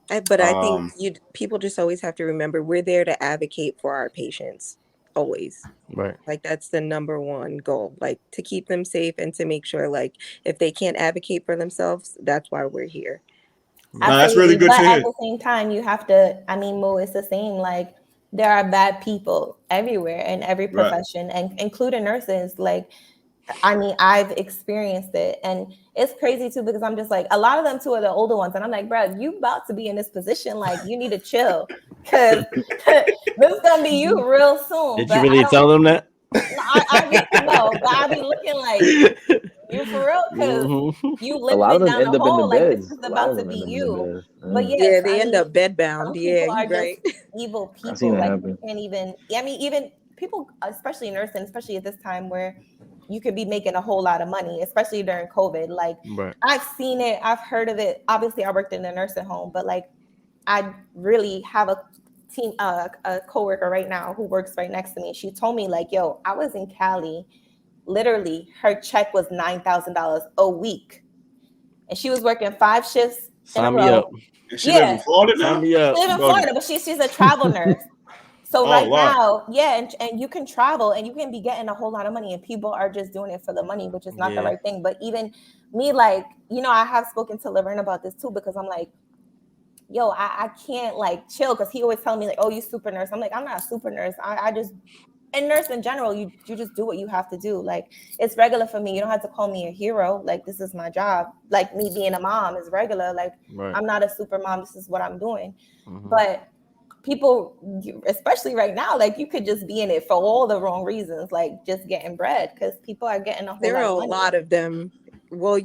[SPEAKER 5] But I think people just always have to remember we're there to advocate for our patients always.
[SPEAKER 2] Right.
[SPEAKER 5] Like that's the number one goal, like to keep them safe and to make sure like if they can't advocate for themselves, that's why we're here.
[SPEAKER 1] Now, that's really
[SPEAKER 3] Absolutely.
[SPEAKER 1] good
[SPEAKER 3] But
[SPEAKER 1] to
[SPEAKER 3] at
[SPEAKER 1] hear.
[SPEAKER 3] the same time, you have to, I mean, Mo, it's the same. Like, there are bad people everywhere in every
[SPEAKER 1] Right.
[SPEAKER 3] profession, and including nurses. Like, I mean, I've experienced it, and it's crazy too because I'm just like, a lot of them too are the older ones, and I'm like, bro, you about to be in this position, like you need to chill because this is gonna be you real soon.
[SPEAKER 2] Did
[SPEAKER 3] But
[SPEAKER 2] you
[SPEAKER 3] I
[SPEAKER 2] really
[SPEAKER 3] don't.
[SPEAKER 2] tell them that?
[SPEAKER 3] No, I be no, but I be looking like you for real because
[SPEAKER 2] Mhm.
[SPEAKER 3] you
[SPEAKER 4] A lot
[SPEAKER 3] living
[SPEAKER 4] of
[SPEAKER 3] it
[SPEAKER 4] them
[SPEAKER 3] down
[SPEAKER 4] end
[SPEAKER 3] the
[SPEAKER 4] up in the
[SPEAKER 3] hole. Like this
[SPEAKER 4] beds.
[SPEAKER 3] is
[SPEAKER 4] A lot of
[SPEAKER 3] about to
[SPEAKER 4] them end
[SPEAKER 3] be
[SPEAKER 4] up in the
[SPEAKER 3] you.
[SPEAKER 4] beds.
[SPEAKER 3] But
[SPEAKER 4] Yeah.
[SPEAKER 3] yes,
[SPEAKER 5] Yeah,
[SPEAKER 3] I
[SPEAKER 5] they end
[SPEAKER 3] mean,
[SPEAKER 5] up bed bound.
[SPEAKER 3] some
[SPEAKER 5] Yeah,
[SPEAKER 3] people
[SPEAKER 5] you
[SPEAKER 3] are just
[SPEAKER 5] right.
[SPEAKER 3] evil
[SPEAKER 4] I've seen
[SPEAKER 3] people.
[SPEAKER 4] that
[SPEAKER 3] Like you
[SPEAKER 4] happen.
[SPEAKER 3] can't even. I mean, even people, especially nursing, especially at this time where you could be making a whole lot of money, especially during COVID. Like
[SPEAKER 2] Right.
[SPEAKER 3] I've seen it, I've heard of it. Obviously, I worked in a nursing home, but like I really have a coworker right now who works right next to me. She told me like, "Yo, I was in Cali. Literally, her check was $9,000 a week, and she was working 5 shifts in a
[SPEAKER 2] Sign me
[SPEAKER 3] row.
[SPEAKER 2] up.
[SPEAKER 1] And she live in
[SPEAKER 3] Yeah,
[SPEAKER 1] Florida
[SPEAKER 2] Sign
[SPEAKER 1] now?
[SPEAKER 2] me
[SPEAKER 3] she
[SPEAKER 2] up.
[SPEAKER 3] lives in
[SPEAKER 1] Bugging.
[SPEAKER 3] Florida, but she's a travel nurse. So
[SPEAKER 1] Oh,
[SPEAKER 3] right
[SPEAKER 1] wow.
[SPEAKER 3] now, yeah, and you can travel and you can be getting a whole lot of money, and people are just doing it for the money, which is not the
[SPEAKER 2] Yeah.
[SPEAKER 3] right thing. But even me, like, I have spoken to Laverne about this too, because I'm like, yo, I can't like chill because he always telling me like, oh, you super nurse. I'm like, I'm not a super nurse. I just and nurse in general, you just do what you have to do. Like it's regular for me. You don't have to call me a hero. Like this is my job. Like me being a mom is regular. Like
[SPEAKER 2] Right.
[SPEAKER 3] I'm not a super mom. This is what I'm doing.
[SPEAKER 2] Mhm.
[SPEAKER 3] But people, especially right now, like you could just be in it for all the wrong reasons, like just getting bread because people are getting a whole
[SPEAKER 5] There
[SPEAKER 3] lot
[SPEAKER 5] are
[SPEAKER 3] of
[SPEAKER 5] a
[SPEAKER 3] money.
[SPEAKER 5] lot of them. Well,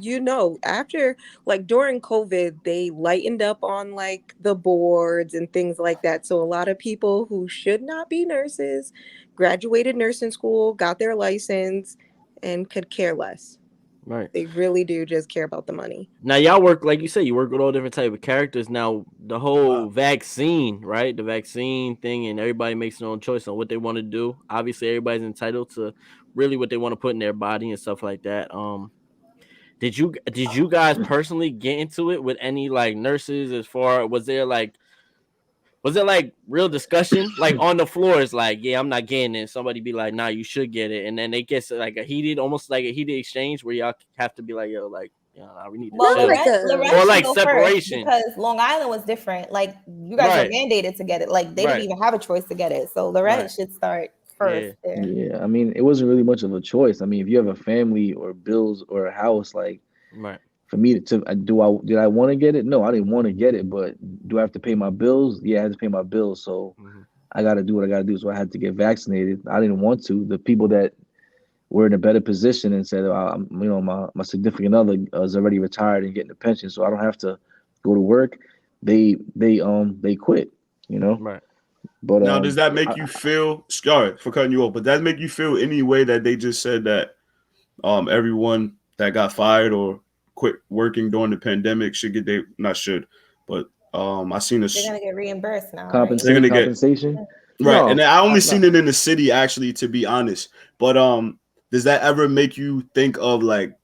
[SPEAKER 5] after like during COVID, they lightened up on like the boards and things like that. So a lot of people who should not be nurses graduated nursing school, got their license, and could care less.
[SPEAKER 2] Right.
[SPEAKER 5] They really do just care about the money.
[SPEAKER 2] Now y'all work, like you said, you work with all different type of characters. Now the whole
[SPEAKER 1] Wow.
[SPEAKER 2] vaccine, right? The vaccine thing, and everybody makes their own choice on what they want to do. Obviously, everybody's entitled to really what they want to put in their body and stuff like that. Did you guys personally get into it with any like nurses? As far was there like real discussion like on the floor? It's like, yeah, I'm not getting it. Somebody be like, nah, you should get it, and then they get like almost like a heated exchange where y'all have to be like, yo, like, nah, we need to
[SPEAKER 3] Well,
[SPEAKER 5] Not
[SPEAKER 2] chill,
[SPEAKER 5] like
[SPEAKER 3] Lorette
[SPEAKER 2] or
[SPEAKER 3] should
[SPEAKER 2] like
[SPEAKER 3] go first
[SPEAKER 2] separation.
[SPEAKER 3] because Long Island was different. Like you guys were
[SPEAKER 2] Right,
[SPEAKER 3] mandated to get it. Like they didn't
[SPEAKER 2] right,
[SPEAKER 3] even have a choice to get it. So Lorette
[SPEAKER 2] right.
[SPEAKER 3] should start first
[SPEAKER 2] Yeah,
[SPEAKER 3] there.
[SPEAKER 4] Yeah, I mean, it wasn't really much of a choice. I mean, if you have a family or bills or a house, like
[SPEAKER 2] right,
[SPEAKER 4] for me did I want to get it? No, I didn't want to get it, but do I have to pay my bills? Yeah, I have to pay my bills, so
[SPEAKER 2] mhm,
[SPEAKER 4] I got to do what I got to do. So I had to get vaccinated. I didn't want to. The people that were in a better position and said, my significant other is already retired and getting a pension, so I don't have to go to work. They quit, you know.
[SPEAKER 2] right.
[SPEAKER 4] But
[SPEAKER 1] Now, does that make you feel, sorry for cutting you off, but does that make you feel any way that they just said that everyone that got fired or quit working during the pandemic should get they not should, but I seen
[SPEAKER 3] They're
[SPEAKER 1] this
[SPEAKER 3] gonna get reimbursed now, right?
[SPEAKER 1] they're gonna get
[SPEAKER 4] compensation?
[SPEAKER 1] right, and
[SPEAKER 4] No,
[SPEAKER 1] I only
[SPEAKER 4] no.
[SPEAKER 1] seen it in the city actually, to be honest. But does that ever make you think of like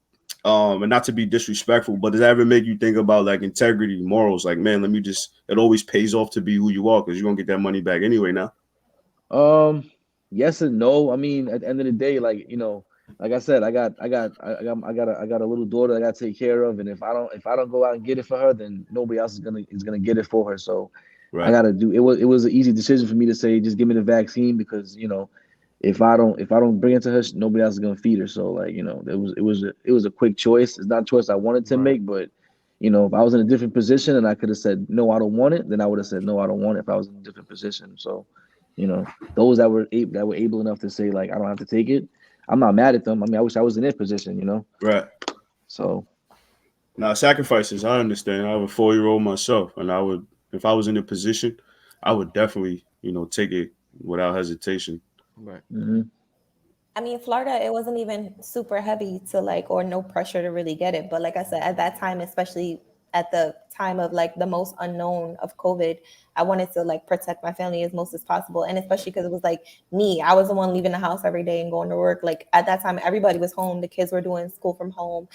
[SPEAKER 1] and not to be disrespectful, but does that ever make you think about like integrity, morals? Like, man, let me just it always pays off to be who you are because you're gonna get that money back anyway now.
[SPEAKER 4] Yes and no. I mean, at the end of the day, like like I said, I got a little daughter I got to take care of, and if I don't go out and get it for her, then nobody else is gonna get it for her. So I
[SPEAKER 1] Right.
[SPEAKER 4] got to do it. Was an easy decision for me to say just give me the vaccine because if I don't bring it to her, nobody else is gonna feed her. So like it was a quick choice. It's not a choice I wanted to
[SPEAKER 2] Right.
[SPEAKER 4] make, but if I was in a different position and I could have said no, I don't want it, then I would have said no, I don't want it if I was in a different position. So, those that were able enough to say like I don't have to take it, I'm not mad at them. I mean, I wish I was in their position.
[SPEAKER 1] Right.
[SPEAKER 4] So
[SPEAKER 1] Now, sacrifices, I understand. I have a 4-year-old myself, and I would, if I was in a position, I would definitely, take it without hesitation.
[SPEAKER 2] Right.
[SPEAKER 4] mhm.
[SPEAKER 3] I mean, Florida, it wasn't even super heavy to like, or no pressure to really get it. But like I said, at that time, especially at the time of like the most unknown of COVID, I wanted to like protect my family as most as possible. And especially because it was like me, I was the one leaving the house every day and going to work. Like at that time, everybody was home. The kids were doing school from home.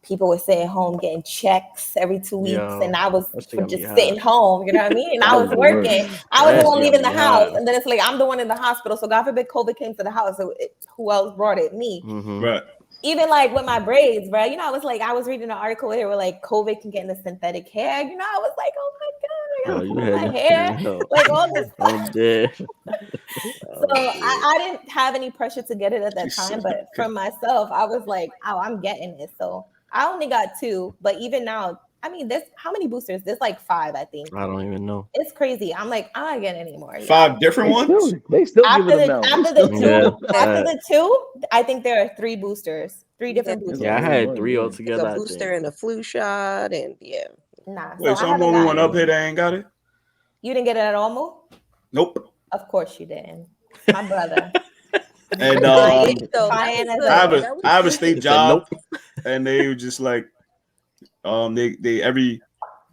[SPEAKER 3] People were sitting home getting checks every 2 weeks,
[SPEAKER 2] Yo,
[SPEAKER 3] and I was
[SPEAKER 2] that shit got me
[SPEAKER 3] just
[SPEAKER 2] hot.
[SPEAKER 3] sitting home. You know what I mean? And I
[SPEAKER 4] That
[SPEAKER 3] was
[SPEAKER 4] was the worst.
[SPEAKER 3] working. I was the
[SPEAKER 2] That
[SPEAKER 3] one
[SPEAKER 2] shit
[SPEAKER 3] leaving
[SPEAKER 2] got
[SPEAKER 3] the
[SPEAKER 2] me
[SPEAKER 3] house,
[SPEAKER 2] hot.
[SPEAKER 3] and then it's like I'm the one in the hospital. So God forbid COVID came to the house. So who else brought it? Me.
[SPEAKER 2] Mhm.
[SPEAKER 1] Right.
[SPEAKER 3] Even like with my braids, bro. You know, I was reading an article where like COVID can get into synthetic hair. You know, I was like, oh my god, I
[SPEAKER 2] Yo,
[SPEAKER 3] gotta
[SPEAKER 2] you
[SPEAKER 3] pull
[SPEAKER 2] had
[SPEAKER 3] my hair,
[SPEAKER 2] yo,
[SPEAKER 3] like all this stuff.
[SPEAKER 2] I'm dead.
[SPEAKER 3] So I didn't have any pressure to get it at that
[SPEAKER 1] She
[SPEAKER 3] time,
[SPEAKER 1] said,
[SPEAKER 3] but for myself, I was like, oh, I'm getting it. So I only got 2, but even now, I mean, there's how many boosters? There's like 5, I think.
[SPEAKER 2] I don't even know.
[SPEAKER 3] It's crazy. I'm like, I'm not getting any more.
[SPEAKER 1] 5 different ones?
[SPEAKER 4] They still
[SPEAKER 3] After
[SPEAKER 4] giving them
[SPEAKER 3] the
[SPEAKER 4] out.
[SPEAKER 3] after the two,
[SPEAKER 2] Yeah,
[SPEAKER 3] after the 2, I think there are 3 boosters, 3 different
[SPEAKER 5] Yeah.
[SPEAKER 3] boosters.
[SPEAKER 2] Yeah, I had 3
[SPEAKER 4] Yeah.
[SPEAKER 5] Like
[SPEAKER 2] altogether.
[SPEAKER 5] a
[SPEAKER 2] I
[SPEAKER 5] booster
[SPEAKER 2] think.
[SPEAKER 5] and a flu shot, and yeah.
[SPEAKER 3] Nah, so
[SPEAKER 1] Wait,
[SPEAKER 3] I
[SPEAKER 1] so I'm the
[SPEAKER 3] haven't
[SPEAKER 1] only one
[SPEAKER 3] gotten
[SPEAKER 1] up here
[SPEAKER 3] it.
[SPEAKER 1] that ain't got it?
[SPEAKER 3] You didn't get it at all, Mo?
[SPEAKER 1] Nope.
[SPEAKER 3] Of course you didn't. My brother.
[SPEAKER 1] And
[SPEAKER 5] Right? So that
[SPEAKER 3] Fine
[SPEAKER 5] was
[SPEAKER 3] as
[SPEAKER 5] the,
[SPEAKER 1] I have a
[SPEAKER 5] that was
[SPEAKER 1] I have a
[SPEAKER 5] the-
[SPEAKER 1] state
[SPEAKER 2] He said
[SPEAKER 1] job,
[SPEAKER 2] nope.
[SPEAKER 1] and they were just like, they every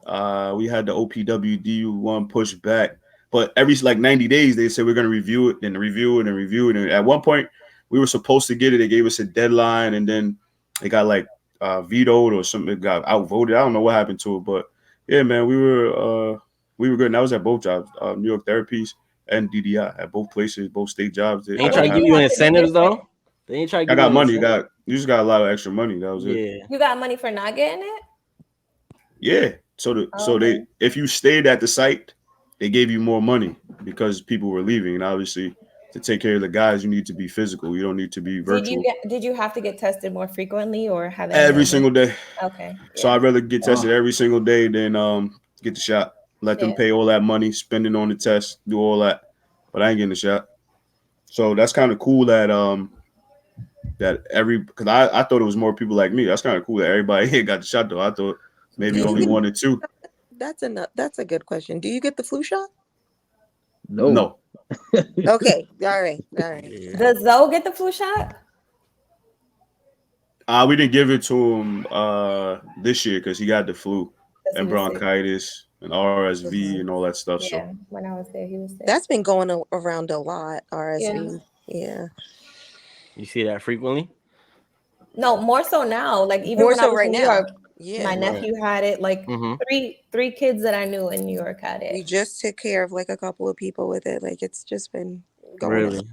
[SPEAKER 1] we had the OPWD one push back, but every like 90 days they said we're gonna review it and review it and review it. And at one point we were supposed to get it. They gave us a deadline, and then it got like vetoed or something. It got outvoted. I don't know what happened to it, but yeah, man, we were good. And that was at both jobs, New York Therapies and DDI at both places, both state jobs.
[SPEAKER 2] Ain't
[SPEAKER 3] What
[SPEAKER 2] trying
[SPEAKER 3] did
[SPEAKER 2] to give
[SPEAKER 3] you
[SPEAKER 2] you
[SPEAKER 3] have to get
[SPEAKER 2] incentives
[SPEAKER 3] it for?
[SPEAKER 2] though. They ain't trying to
[SPEAKER 1] I
[SPEAKER 2] give you
[SPEAKER 1] got money.
[SPEAKER 2] incentives.
[SPEAKER 1] You just got a lot of extra money. That was it.
[SPEAKER 2] Yeah.
[SPEAKER 3] You got money for not getting it?
[SPEAKER 1] Yeah. So
[SPEAKER 3] Okay.
[SPEAKER 1] if you stayed at the site, they gave you more money because people were leaving. And obviously to take care of the guys, you need to be physical. You don't need to be virtual.
[SPEAKER 3] Did you have to get tested more frequently or have any
[SPEAKER 1] Every
[SPEAKER 3] other?
[SPEAKER 1] single day.
[SPEAKER 3] Okay.
[SPEAKER 1] So
[SPEAKER 3] Yeah.
[SPEAKER 1] I'd rather get tested every single day than get the shot. Let them
[SPEAKER 3] Yeah.
[SPEAKER 1] pay all that money, spend it on the test, do all that. But I ain't getting the shot. So that's kind of cool that because I thought it was more people like me. That's kind of cool that everybody here got the shot though. I thought maybe
[SPEAKER 5] Do
[SPEAKER 1] only
[SPEAKER 5] you-
[SPEAKER 1] 1 or 2.
[SPEAKER 5] That's a good question. Do you get the flu shot?
[SPEAKER 1] No.
[SPEAKER 5] Okay. All right.
[SPEAKER 2] Yeah.
[SPEAKER 3] Does Zoe get the flu shot?
[SPEAKER 1] We didn't give it to him this year because he got the flu
[SPEAKER 3] Because he
[SPEAKER 1] and
[SPEAKER 3] was sick.
[SPEAKER 1] bronchitis and RSV and all that stuff. So
[SPEAKER 3] Yeah. When I was there, he was sick.
[SPEAKER 5] That's been going around a lot. RSV. Yeah.
[SPEAKER 2] You see that frequently?
[SPEAKER 3] No, more so now. Like even
[SPEAKER 5] More
[SPEAKER 3] when I
[SPEAKER 5] so
[SPEAKER 3] was
[SPEAKER 5] right
[SPEAKER 3] in New
[SPEAKER 5] now.
[SPEAKER 3] York,
[SPEAKER 5] Yeah.
[SPEAKER 3] my
[SPEAKER 2] Right.
[SPEAKER 3] nephew had it. Like
[SPEAKER 2] Mhm.
[SPEAKER 3] three kids that I knew in New York had
[SPEAKER 5] We
[SPEAKER 3] it.
[SPEAKER 5] just took care of like a couple of people with it. Like it's just been going
[SPEAKER 2] Really?
[SPEAKER 5] around.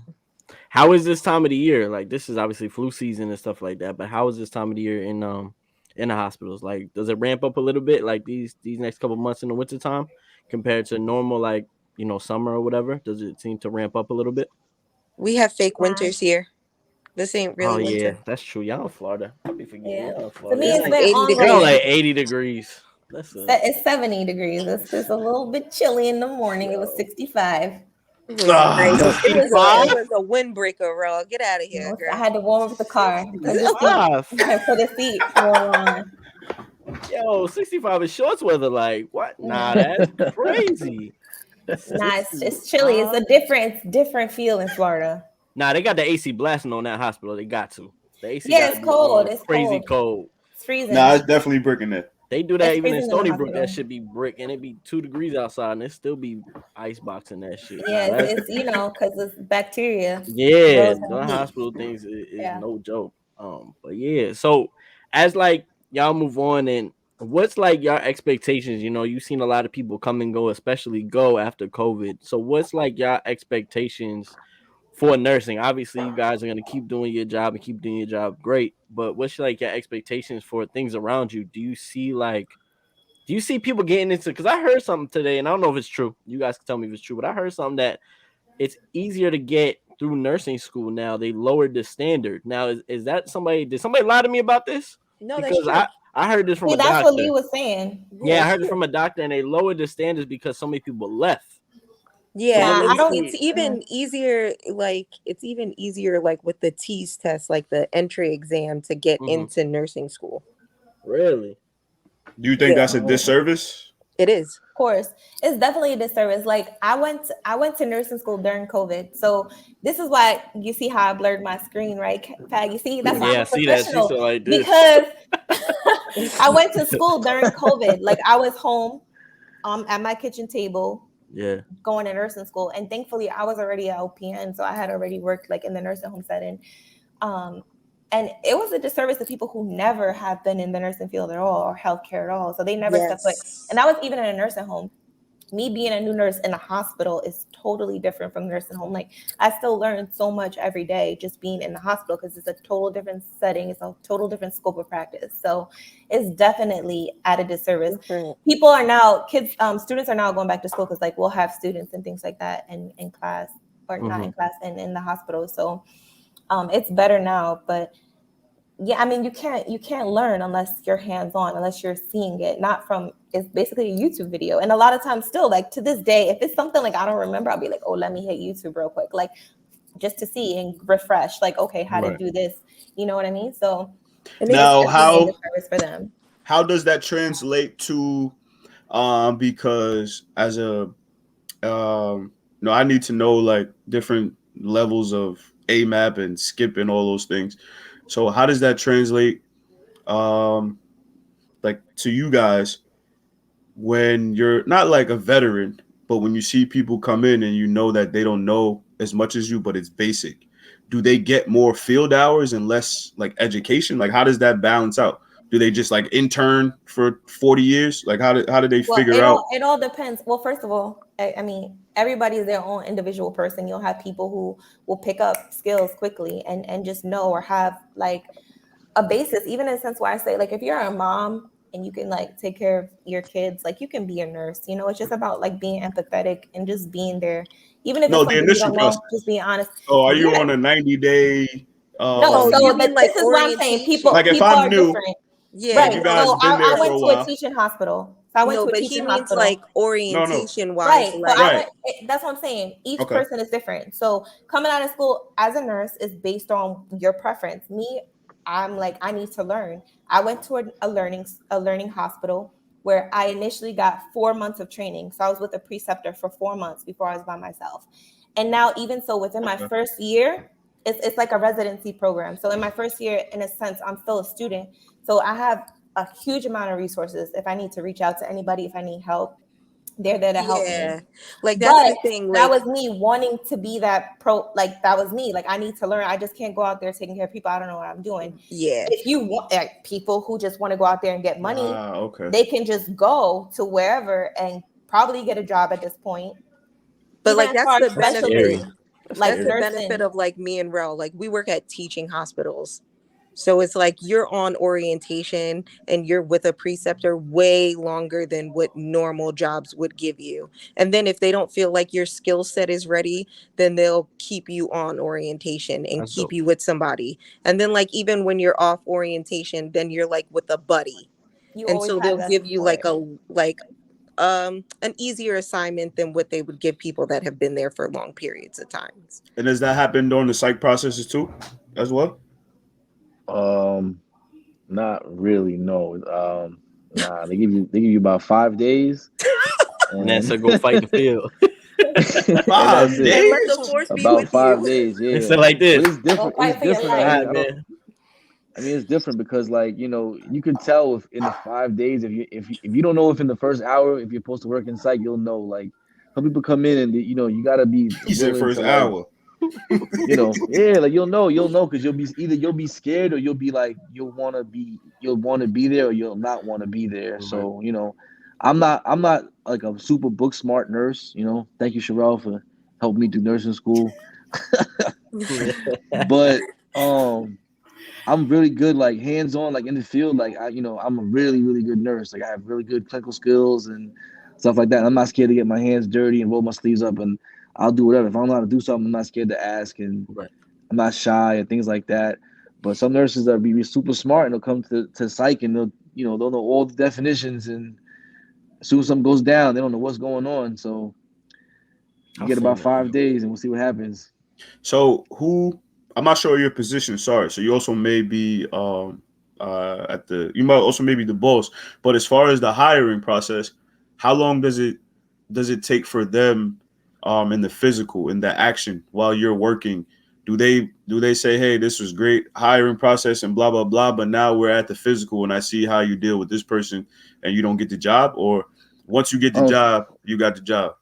[SPEAKER 2] How is this time of the year? Like this is obviously flu season and stuff like that, but how is this time of the year in the hospitals? Like does it ramp up a little bit like these next couple months in the winter time compared to normal like, summer or whatever? Does it seem to ramp up a little bit?
[SPEAKER 5] We have fake
[SPEAKER 3] Yeah.
[SPEAKER 5] winters here. This ain't really
[SPEAKER 2] Oh
[SPEAKER 5] winter.
[SPEAKER 2] yeah, that's true. Y'all in Florida. I'll be forgetting
[SPEAKER 3] Yeah.
[SPEAKER 2] y'all in
[SPEAKER 3] To
[SPEAKER 2] Florida.
[SPEAKER 3] me,
[SPEAKER 5] It's
[SPEAKER 3] it's
[SPEAKER 5] like
[SPEAKER 3] been
[SPEAKER 5] 80
[SPEAKER 3] on
[SPEAKER 5] degrees.
[SPEAKER 2] Y'all
[SPEAKER 3] like
[SPEAKER 2] like 80 degrees. That's
[SPEAKER 3] it's 70 degrees. It's a little bit chilly in the morning. It was 65.
[SPEAKER 5] It was nice. It was
[SPEAKER 2] 65?
[SPEAKER 5] a windbreaker, Ro. Get out of here,
[SPEAKER 3] I
[SPEAKER 5] girl.
[SPEAKER 3] had to warm up the car. Put the
[SPEAKER 2] 65.
[SPEAKER 3] seat, put the seat warmer on.
[SPEAKER 2] Yo, 65 is shorts weather. Like what? Nah,
[SPEAKER 3] Yeah.
[SPEAKER 2] that's crazy.
[SPEAKER 3] Nah, it's chilly. It's a different feel in Florida.
[SPEAKER 2] Nah, they got the AC blasting on that hospital. They got to. The AC
[SPEAKER 3] Yeah,
[SPEAKER 2] gotta
[SPEAKER 3] it's
[SPEAKER 2] be
[SPEAKER 3] cold.
[SPEAKER 2] on
[SPEAKER 3] It's
[SPEAKER 2] crazy
[SPEAKER 3] cold.
[SPEAKER 2] cold.
[SPEAKER 3] It's freezing.
[SPEAKER 1] nah, it's definitely breaking that.
[SPEAKER 2] They do that
[SPEAKER 3] It's
[SPEAKER 2] even in
[SPEAKER 3] freezing in the
[SPEAKER 2] Stony Brook. That
[SPEAKER 3] hospital.
[SPEAKER 2] should be brick, and it be 2 degrees outside, and it still be ice boxing that shit.
[SPEAKER 3] Yeah,
[SPEAKER 2] Nah, that's,
[SPEAKER 3] it's because it's bacteria.
[SPEAKER 2] yeah,
[SPEAKER 3] Grows in
[SPEAKER 2] the
[SPEAKER 3] the heat.
[SPEAKER 2] hospital things is
[SPEAKER 3] Yeah.
[SPEAKER 2] no joke. But yeah, so as like y'all move on, and what's like your expectations? You've seen a lot of people come and go, especially go after COVID. So what's like your expectations for nursing? Obviously, you guys are gonna keep doing your job and keep doing your job great. But what's like your expectations for things around you? Do you see people getting into? Because I heard something today, and I don't know if it's true. You guys can tell me if it's true, but I heard something that it's easier to get through nursing school now. They lowered the standard. Now, is that somebody? Did somebody lie to me about this?
[SPEAKER 5] No, that's
[SPEAKER 2] Because
[SPEAKER 5] true.
[SPEAKER 2] I heard this from
[SPEAKER 3] See,
[SPEAKER 2] a
[SPEAKER 3] that's
[SPEAKER 2] doctor.
[SPEAKER 3] what Lee was saying.
[SPEAKER 2] Yeah, I
[SPEAKER 5] it's
[SPEAKER 2] heard it
[SPEAKER 5] true.
[SPEAKER 2] from a doctor, and they lowered the standards because so many people left.
[SPEAKER 5] Yeah,
[SPEAKER 3] Nah, I don't-
[SPEAKER 5] it's even easier. Like it's even easier, like with the TEAS test, like the entry exam to get
[SPEAKER 2] Mhm.
[SPEAKER 5] into nursing school.
[SPEAKER 2] Really?
[SPEAKER 1] Do you think
[SPEAKER 5] Yeah.
[SPEAKER 1] that's a disservice?
[SPEAKER 5] It is.
[SPEAKER 3] Of course, it's definitely a disservice. Like I went to nursing school during COVID, so this is why you see how I blurred my screen, right, Pag? You see, that's why
[SPEAKER 2] Yeah,
[SPEAKER 3] I'm
[SPEAKER 2] I
[SPEAKER 3] a
[SPEAKER 2] see that. She's
[SPEAKER 3] professional
[SPEAKER 2] so like this.
[SPEAKER 3] because I went to school during COVID. Like I was home at my kitchen table
[SPEAKER 2] Yeah.
[SPEAKER 3] going to nursing school. And thankfully I was already a LPN. So I had already worked like in the nursing home setting. And it was a disservice to people who never have been in the nursing field at all or healthcare at all. So they never stepped foot. And that was even in a nursing home. Me being a new nurse in a hospital is totally different from nursing home. Like I still learn so much every day just being in the hospital because it's a total different setting. It's a total different scope of practice. So it's definitely at a disservice. People are now students are now going back to school because like we'll have students and things like that in class or not in class and in the hospital. So it's better now, but yeah, I mean, you can't learn unless you're hands-on, unless you're seeing it, not from, it's basically a YouTube video. And a lot of times still, like to this day, if it's something like I don't remember, I'll be like, oh, let me hit YouTube real quick, like just to see and refresh, like, okay, how to do this, you know what I mean? So
[SPEAKER 1] now
[SPEAKER 3] for them.
[SPEAKER 1] How does that translate to because as a no, I need to know like different levels of AMAP and skip and all those things. So how does that translate like to you guys when you're not like a veteran, but when you see people come in and you know that they don't know as much as you, but it's basic? Do they get more field hours and less like education? Like how does that balance out? Do they just like intern for 40 years? Like how do they figure out?
[SPEAKER 3] It all depends. Well, first of all, I mean, everybody is their own individual person. You'll have people who will pick up skills quickly and just know or have like a basis, even in a sense where I say, like, if you're a mom and you can like take care of your kids, like you can be a nurse, you know, it's just about like being empathetic and just being there. Even if it's something you don't know, just being honest.
[SPEAKER 1] So are you on a 90-day?
[SPEAKER 3] No, so this is what I'm saying. People,
[SPEAKER 1] like if
[SPEAKER 3] people
[SPEAKER 1] I'm
[SPEAKER 3] are
[SPEAKER 1] new,
[SPEAKER 3] different.
[SPEAKER 5] Yeah,
[SPEAKER 3] right.
[SPEAKER 1] You guys
[SPEAKER 3] So
[SPEAKER 1] been there
[SPEAKER 3] I
[SPEAKER 1] for
[SPEAKER 3] went
[SPEAKER 1] a
[SPEAKER 3] to
[SPEAKER 1] while.
[SPEAKER 3] a teaching hospital. So I went to a teaching hospital.
[SPEAKER 5] Like orientation wise.
[SPEAKER 3] Right.
[SPEAKER 5] Like,
[SPEAKER 3] so I went, that's what I'm saying. Each person is different. So coming out of school as a nurse is based on your preference. Me, I'm like, I need to learn. I went to a learning hospital where I initially got 4 months of training. So I was with a preceptor for 4 months before I was by myself. And now, even so, within my first year, it's like a residency program. So in my first year, in a sense, I'm still a student. So I have a huge amount of resources. If I need to reach out to anybody, if I need help, they're there to help me.
[SPEAKER 5] Like that's
[SPEAKER 3] but
[SPEAKER 5] the thing.
[SPEAKER 3] That
[SPEAKER 5] Like,
[SPEAKER 3] was me wanting to be that pro. Like that was me. Like I need to learn. I just can't go out there taking care of people. I don't know what I'm doing.
[SPEAKER 5] Yeah.
[SPEAKER 3] If you want like, people who just want to go out there and get money,
[SPEAKER 1] okay.
[SPEAKER 3] they can just go to wherever and probably get a job at this point.
[SPEAKER 5] But
[SPEAKER 3] even
[SPEAKER 5] like that's the benefit.
[SPEAKER 3] Like
[SPEAKER 5] that's the benefit of like me and Rel. Like we work at teaching hospitals. So it's like you're on orientation and you're with a preceptor way longer than what normal jobs would give you. And then if they don't feel like your skill set is ready, then they'll keep you on orientation and keep you with somebody. And then like even when you're off orientation, then you're like with a buddy. And so they'll give you like an easier assignment than what they would give people that have been there for long periods of times.
[SPEAKER 1] And does that happen during the psych processes too, as well?
[SPEAKER 4] Not really. No. Nah. They give you about 5 days,
[SPEAKER 2] and then so go fight the field.
[SPEAKER 1] 5 days.
[SPEAKER 4] About 5 days. Yeah.
[SPEAKER 2] It's like this.
[SPEAKER 4] But it's different. It's different. I mean, it's different because, like, you know, you can tell if in the 5 days, if you don't know if in the first hour if you're supposed to work in psych, you'll know. Like, some people come in and you know you gotta be willing
[SPEAKER 1] first
[SPEAKER 4] to,
[SPEAKER 1] hour.
[SPEAKER 4] You know, yeah, like you'll know because you'll be scared or you'll be like you'll want to be there or you'll not want to be there.
[SPEAKER 1] Right.
[SPEAKER 4] So you know, I'm not like a super book smart nurse. You know, thank you, Sherelle, for helping me through nursing school. But I'm really good, like hands-on, like in the field. Like I'm a really, really good nurse. Like I have really good clinical skills and stuff like that. I'm not scared to get my hands dirty and roll my sleeves up, and I'll do whatever. If I don't know how to do something, I'm not scared to ask, and I'm not shy and things like that. But some nurses that be super smart and they'll come to psych and they'll know all the definitions, and as soon as something goes down, they don't know what's going on. So you get about 5 days and we'll see what happens.
[SPEAKER 1] So I'm not sure your position. Sorry. So you also may be you might also maybe the boss. But as far as the hiring process, how long does it take for them in the physical, in the action while you're working do they say, hey, this was great hiring process and blah blah blah, but now we're at the physical and I see how you deal with this person and you don't get the job, or once you get the
[SPEAKER 4] Um,
[SPEAKER 1] job, you got the job?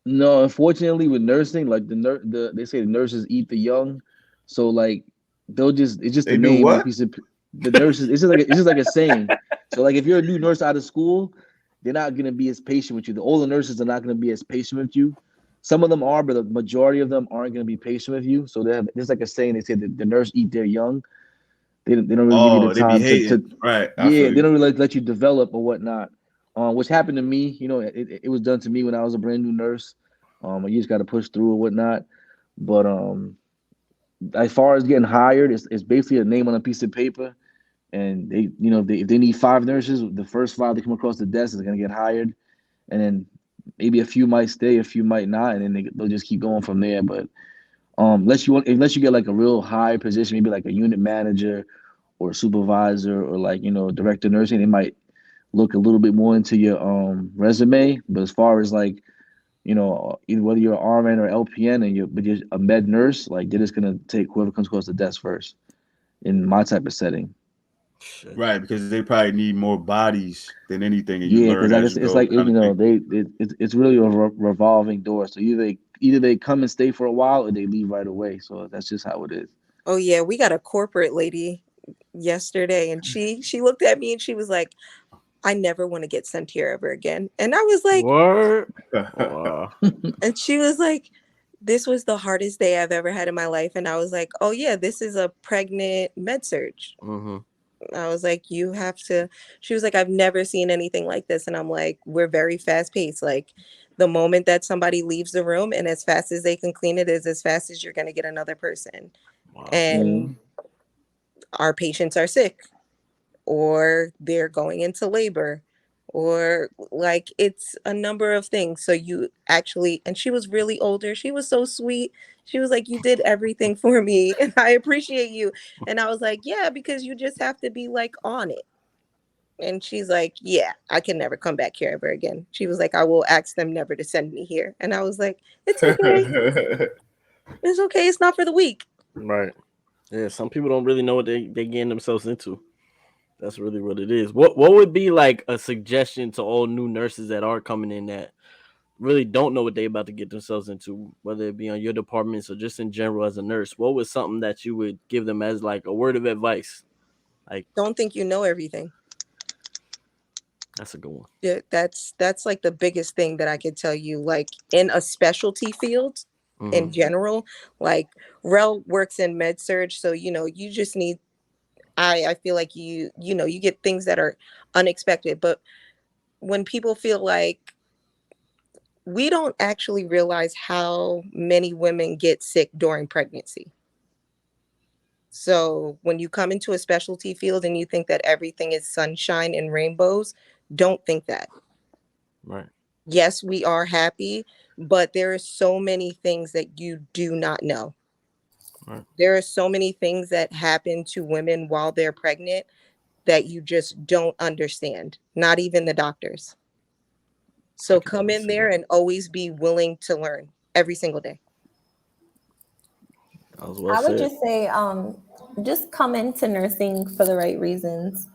[SPEAKER 4] no, unfortunately, with nursing, like they say the nurses eat the young, so like they'll just it's just a
[SPEAKER 1] They do
[SPEAKER 4] name on a
[SPEAKER 1] what?
[SPEAKER 4] piece of the nurses. It's just like a saying. So like if you're a new nurse out of school, they're not gonna be as patient with you. The older nurses are not gonna be as patient with you. Some of them are, but the majority of them aren't gonna be patient with you. So they have there's like a saying they say that the nurse eat their young. They don't really give you the
[SPEAKER 1] Oh, they be
[SPEAKER 4] time to
[SPEAKER 1] hating. Right. I
[SPEAKER 4] yeah,
[SPEAKER 1] feel
[SPEAKER 4] they
[SPEAKER 1] you.
[SPEAKER 4] don't really let you develop or whatnot. Which happened to me, it was done to me when I was a brand new nurse. You just got to push through or whatnot. But as far as getting hired, it's basically a name on a piece of paper, and if they need 5 nurses, the first 5 that come across the desk is gonna get hired, and then maybe a few might stay, a few might not, and then they'll just keep going from there. But unless you get like a real high position, maybe like a unit manager or supervisor or like director of nursing, they might look a little bit more into your resume. But as far as like either whether you're an RN or LPN and you're a med nurse, like they're just gonna take whoever comes across the desk first in my type of setting.
[SPEAKER 2] Shit.
[SPEAKER 1] Right, because they probably need more bodies than anything, and you
[SPEAKER 4] Yeah,
[SPEAKER 1] learn
[SPEAKER 4] because I
[SPEAKER 1] as
[SPEAKER 4] guess
[SPEAKER 1] you
[SPEAKER 4] it's
[SPEAKER 1] go,
[SPEAKER 4] like
[SPEAKER 1] kind of thing.
[SPEAKER 4] it's really a revolving door. So either they come and stay for a while or they leave right away. So that's just how it is.
[SPEAKER 5] Oh yeah, we got a corporate lady yesterday, and she looked at me and she was like, I never want to get sent here ever again. And I was like,
[SPEAKER 2] Word. Wow.
[SPEAKER 5] and she was like, this was the hardest day I've ever had in my life. And I was like, oh yeah, this is a pregnant med surge.
[SPEAKER 2] Mm-hmm.
[SPEAKER 5] I was like, you have to. She was like, I've never seen anything like this. And I'm like, we're very fast paced. Like the moment that somebody leaves the room and as fast as they can clean it is as fast as you're going to get another person.
[SPEAKER 2] Wow.
[SPEAKER 5] And
[SPEAKER 4] Mhm.
[SPEAKER 5] our patients are sick or they're going into labor or like it's a number of things. So you actually, and she was really older. She was so sweet. She was like, you did everything for me and I appreciate you. And I was like, yeah, because you just have to be like on it. And she's like, yeah, I can never come back here ever again. She was like, I will ask them never to send me here. And I was like, it's okay. It's okay. It's not for the weak.
[SPEAKER 2] Right. Yeah. Some people don't really know what they getting themselves into. That's really what it is. What would be like a suggestion to all new nurses that are coming in that really don't know what they about to get themselves into, whether it be on your departments or just in general as a nurse? What was something that you would give them as like a word of advice? Like
[SPEAKER 5] Don't think you know everything.
[SPEAKER 2] that's a good one.
[SPEAKER 5] Yeah, that's like the biggest thing that I could tell you. Like in a specialty field in
[SPEAKER 2] Mm-hmm.
[SPEAKER 5] general, like Rel works in med surge, so you just need. I feel like you get things that are unexpected, but when people feel like we don't actually realize how many women get sick during pregnancy. So when you come into a specialty field and you think that everything is sunshine and rainbows, don't think that.
[SPEAKER 2] Right.
[SPEAKER 5] Yes, we are happy, but there are so many things that you do not know.
[SPEAKER 2] Right.
[SPEAKER 5] There are so many things that happen to women while they're pregnant that you just don't understand, not even the doctors.
[SPEAKER 2] I
[SPEAKER 5] So
[SPEAKER 2] could
[SPEAKER 5] come
[SPEAKER 2] definitely
[SPEAKER 5] in
[SPEAKER 2] see
[SPEAKER 5] there
[SPEAKER 2] that.
[SPEAKER 5] and always be willing to learn every single day.
[SPEAKER 2] That was well
[SPEAKER 3] I would
[SPEAKER 2] said.
[SPEAKER 3] just say, just come into nursing for the right reasons.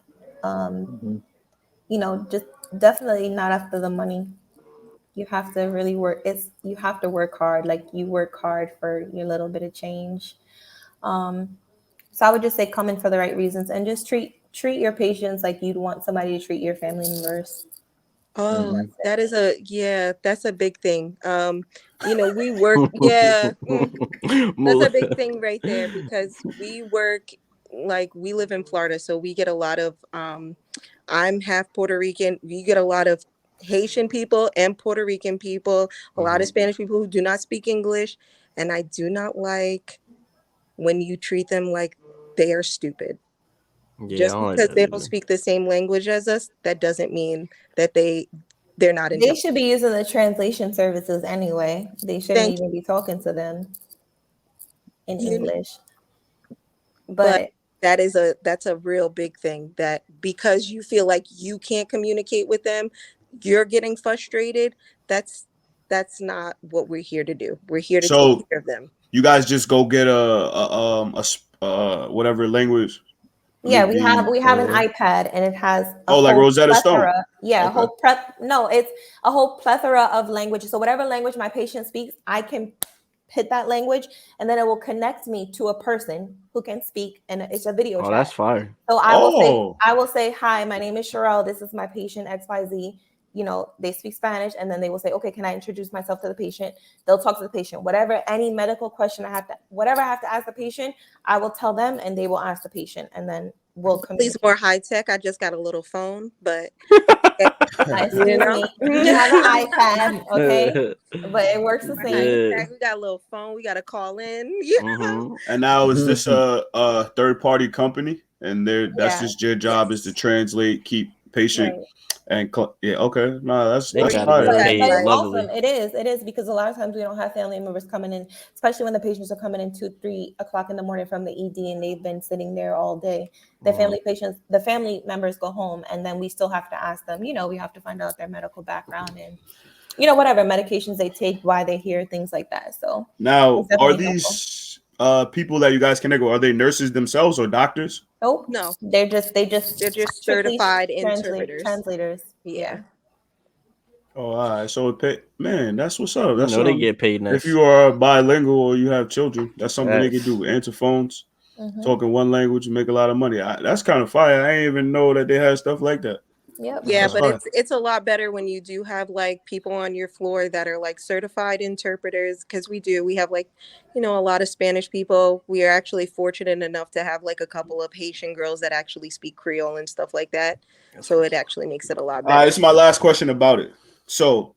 [SPEAKER 3] Um,
[SPEAKER 4] Mhm.
[SPEAKER 3] just definitely not after the money. You have to really work. You have to work hard. Like you work hard for your little bit of change. Um, so I would just say come in for the right reasons and just treat your patients like you'd want somebody to treat your family members. And
[SPEAKER 5] Oh,
[SPEAKER 4] Mhm.
[SPEAKER 3] that's it.
[SPEAKER 5] that is that's a big thing. We work, yeah, that's a big thing right there because we work like we live in Florida, so we get a lot of I'm half Puerto Rican. We get a lot of Haitian people and Puerto Rican people, a lot of
[SPEAKER 2] Mhm.
[SPEAKER 5] Spanish people who do not speak English, and I do not like when you treat them like they are stupid.
[SPEAKER 2] Yeah, I
[SPEAKER 5] Just
[SPEAKER 2] don't like
[SPEAKER 5] because
[SPEAKER 2] that
[SPEAKER 5] they don't
[SPEAKER 2] either.
[SPEAKER 5] speak the same language as us, that doesn't mean that they're not
[SPEAKER 3] They
[SPEAKER 5] intelligent.
[SPEAKER 3] should be using the translation services anyway. They shouldn't
[SPEAKER 5] Thank
[SPEAKER 3] even be talking to them in
[SPEAKER 5] you.
[SPEAKER 3] English.
[SPEAKER 5] But
[SPEAKER 3] But
[SPEAKER 5] that's a real big thing that because you feel like you can't communicate with them, you're getting frustrated. That's That's not what we're here to do. We're here to
[SPEAKER 1] So
[SPEAKER 5] take care of them.
[SPEAKER 1] you guys just go get whatever language.
[SPEAKER 3] Yeah, we have an iPad and it has a
[SPEAKER 1] like
[SPEAKER 3] whole
[SPEAKER 1] Rosetta Stone.
[SPEAKER 3] plethora. Yeah,
[SPEAKER 1] Okay.
[SPEAKER 3] it's a whole plethora of languages. So whatever language my patient speaks, I can hit that language and then it will connect me to a person who can speak, and it's a video chat.
[SPEAKER 2] That's fire.
[SPEAKER 3] So I will say, hi, my name is Sherelle. This is my patient XYZ. You know, they speak Spanish, and then they will say, okay, can I introduce myself to the patient? They'll talk to the patient. Any medical question whatever I have to ask the patient, I will tell them, and they will ask the patient, and then we'll communicate.
[SPEAKER 5] Please, more high tech. I just got a little phone, but
[SPEAKER 3] excuse me, we have an iPad, okay, but it works the same.
[SPEAKER 5] We got a little phone. We got to call in. Yeah.
[SPEAKER 2] Mm-hmm.
[SPEAKER 1] And now is this a third party company, and that's just your job is to translate, keep patient. Right. And okay, no, that's
[SPEAKER 3] but it's awesome. It is because a lot of times we don't have family members coming in, especially when the patients are coming in 2-3 o'clock in the morning from the ED and they've been sitting there all day. The family members go home, and then we still have to ask them. You know, we have to find out their medical background and whatever medications they take, why they're here, things like that. So
[SPEAKER 1] now, are these people that you guys connect with, are they nurses themselves or doctors?
[SPEAKER 3] Nope.
[SPEAKER 5] No,
[SPEAKER 3] they're just
[SPEAKER 5] certified translators.
[SPEAKER 3] Yeah.
[SPEAKER 1] Oh, all right. So, man, that's what's up. That's
[SPEAKER 2] they get paid nice.
[SPEAKER 1] If you are bilingual or you have children, that's something they can do. Answer phones, talking one language, and make a lot of money. That's kind of fire. I didn't even know that they had stuff like that.
[SPEAKER 3] Yep.
[SPEAKER 5] Yeah, that's but it's a lot better when you do have like people on your floor that are like certified interpreters, because we have like, a lot of Spanish people. We are actually fortunate enough to have like a couple of Haitian girls that actually speak Creole and stuff like that. So it actually makes it a lot better.
[SPEAKER 1] This is my last question about it. So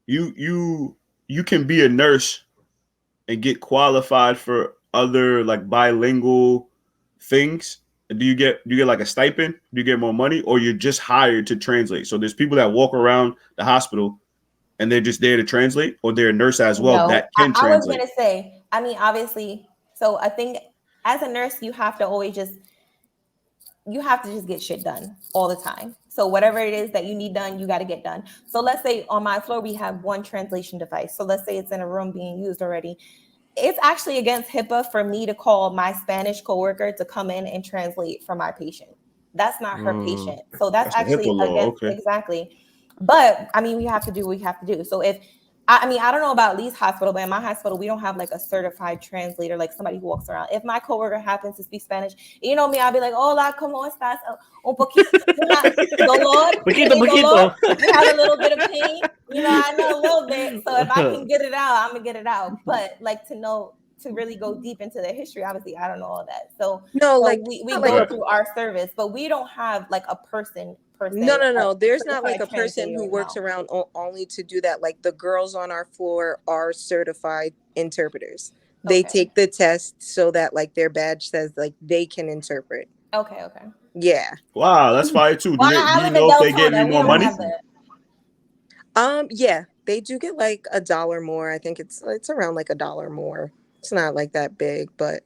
[SPEAKER 1] you can be a nurse and get qualified for other like bilingual things. Do you get like a stipend? Do you get more money, or you're just hired to translate? So there's people that walk around the hospital and they're just there to translate, or they're a nurse as well that can translate.
[SPEAKER 3] I was going to say, I mean, obviously, so I think as a nurse, you have to just get shit done all the time. So whatever it is that you need done, you got to get done. So let's say on my floor, we have one translation device. So let's say it's in a room being used already. It's actually against HIPAA for me to call my Spanish coworker to come in and translate for my patient. That's not her patient. So that's actually against, exactly. But I mean, we have to do what we have to do. So I don't know about Lee's hospital, but in my hospital, we don't have like a certified translator, like somebody who walks around. If my coworker happens to speak Spanish, I'll be like, hola, ¿cómo estás? Un poquito, dolor.
[SPEAKER 2] Poquito.
[SPEAKER 3] You have a little bit of pain. I know a little bit. So if I can get it out, I'm going to get it out. But like to really go deep into the history, obviously, I don't know all that. So we go through our service, but we don't have like a person per se.
[SPEAKER 5] No. There's not like a person who works around only to do that. Like the girls on our floor are certified interpreters. They take the test so that like their badge says like they can interpret.
[SPEAKER 3] Okay.
[SPEAKER 5] Yeah.
[SPEAKER 1] Wow, that's fire too. Do you know if they get any more money?
[SPEAKER 5] Yeah, they do get like $1 more. I think it's around like $1 more. It's not like that big, but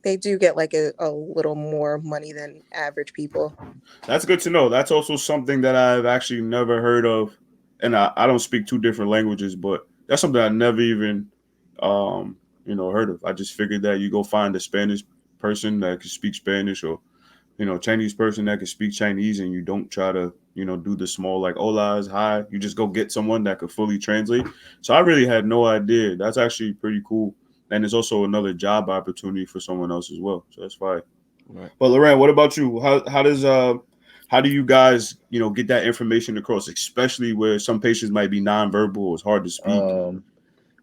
[SPEAKER 5] they do get like a little more money than average people.
[SPEAKER 1] That's good to know. That's also something that I've actually never heard of. And I don't speak 2 different languages, but that's something I never even, heard of. I just figured that you go find a Spanish person that can speak Spanish, or, Chinese person that can speak Chinese, and you don't try to, do the small like hola, hi. You just go get someone that could fully translate. So I really had no idea. That's actually pretty cool. And there's also another job opportunity for someone else as well. So that's fine. Right. But Lorraine, what about you? How do you guys, get that information across, especially where some patients might be nonverbal or it's hard to speak?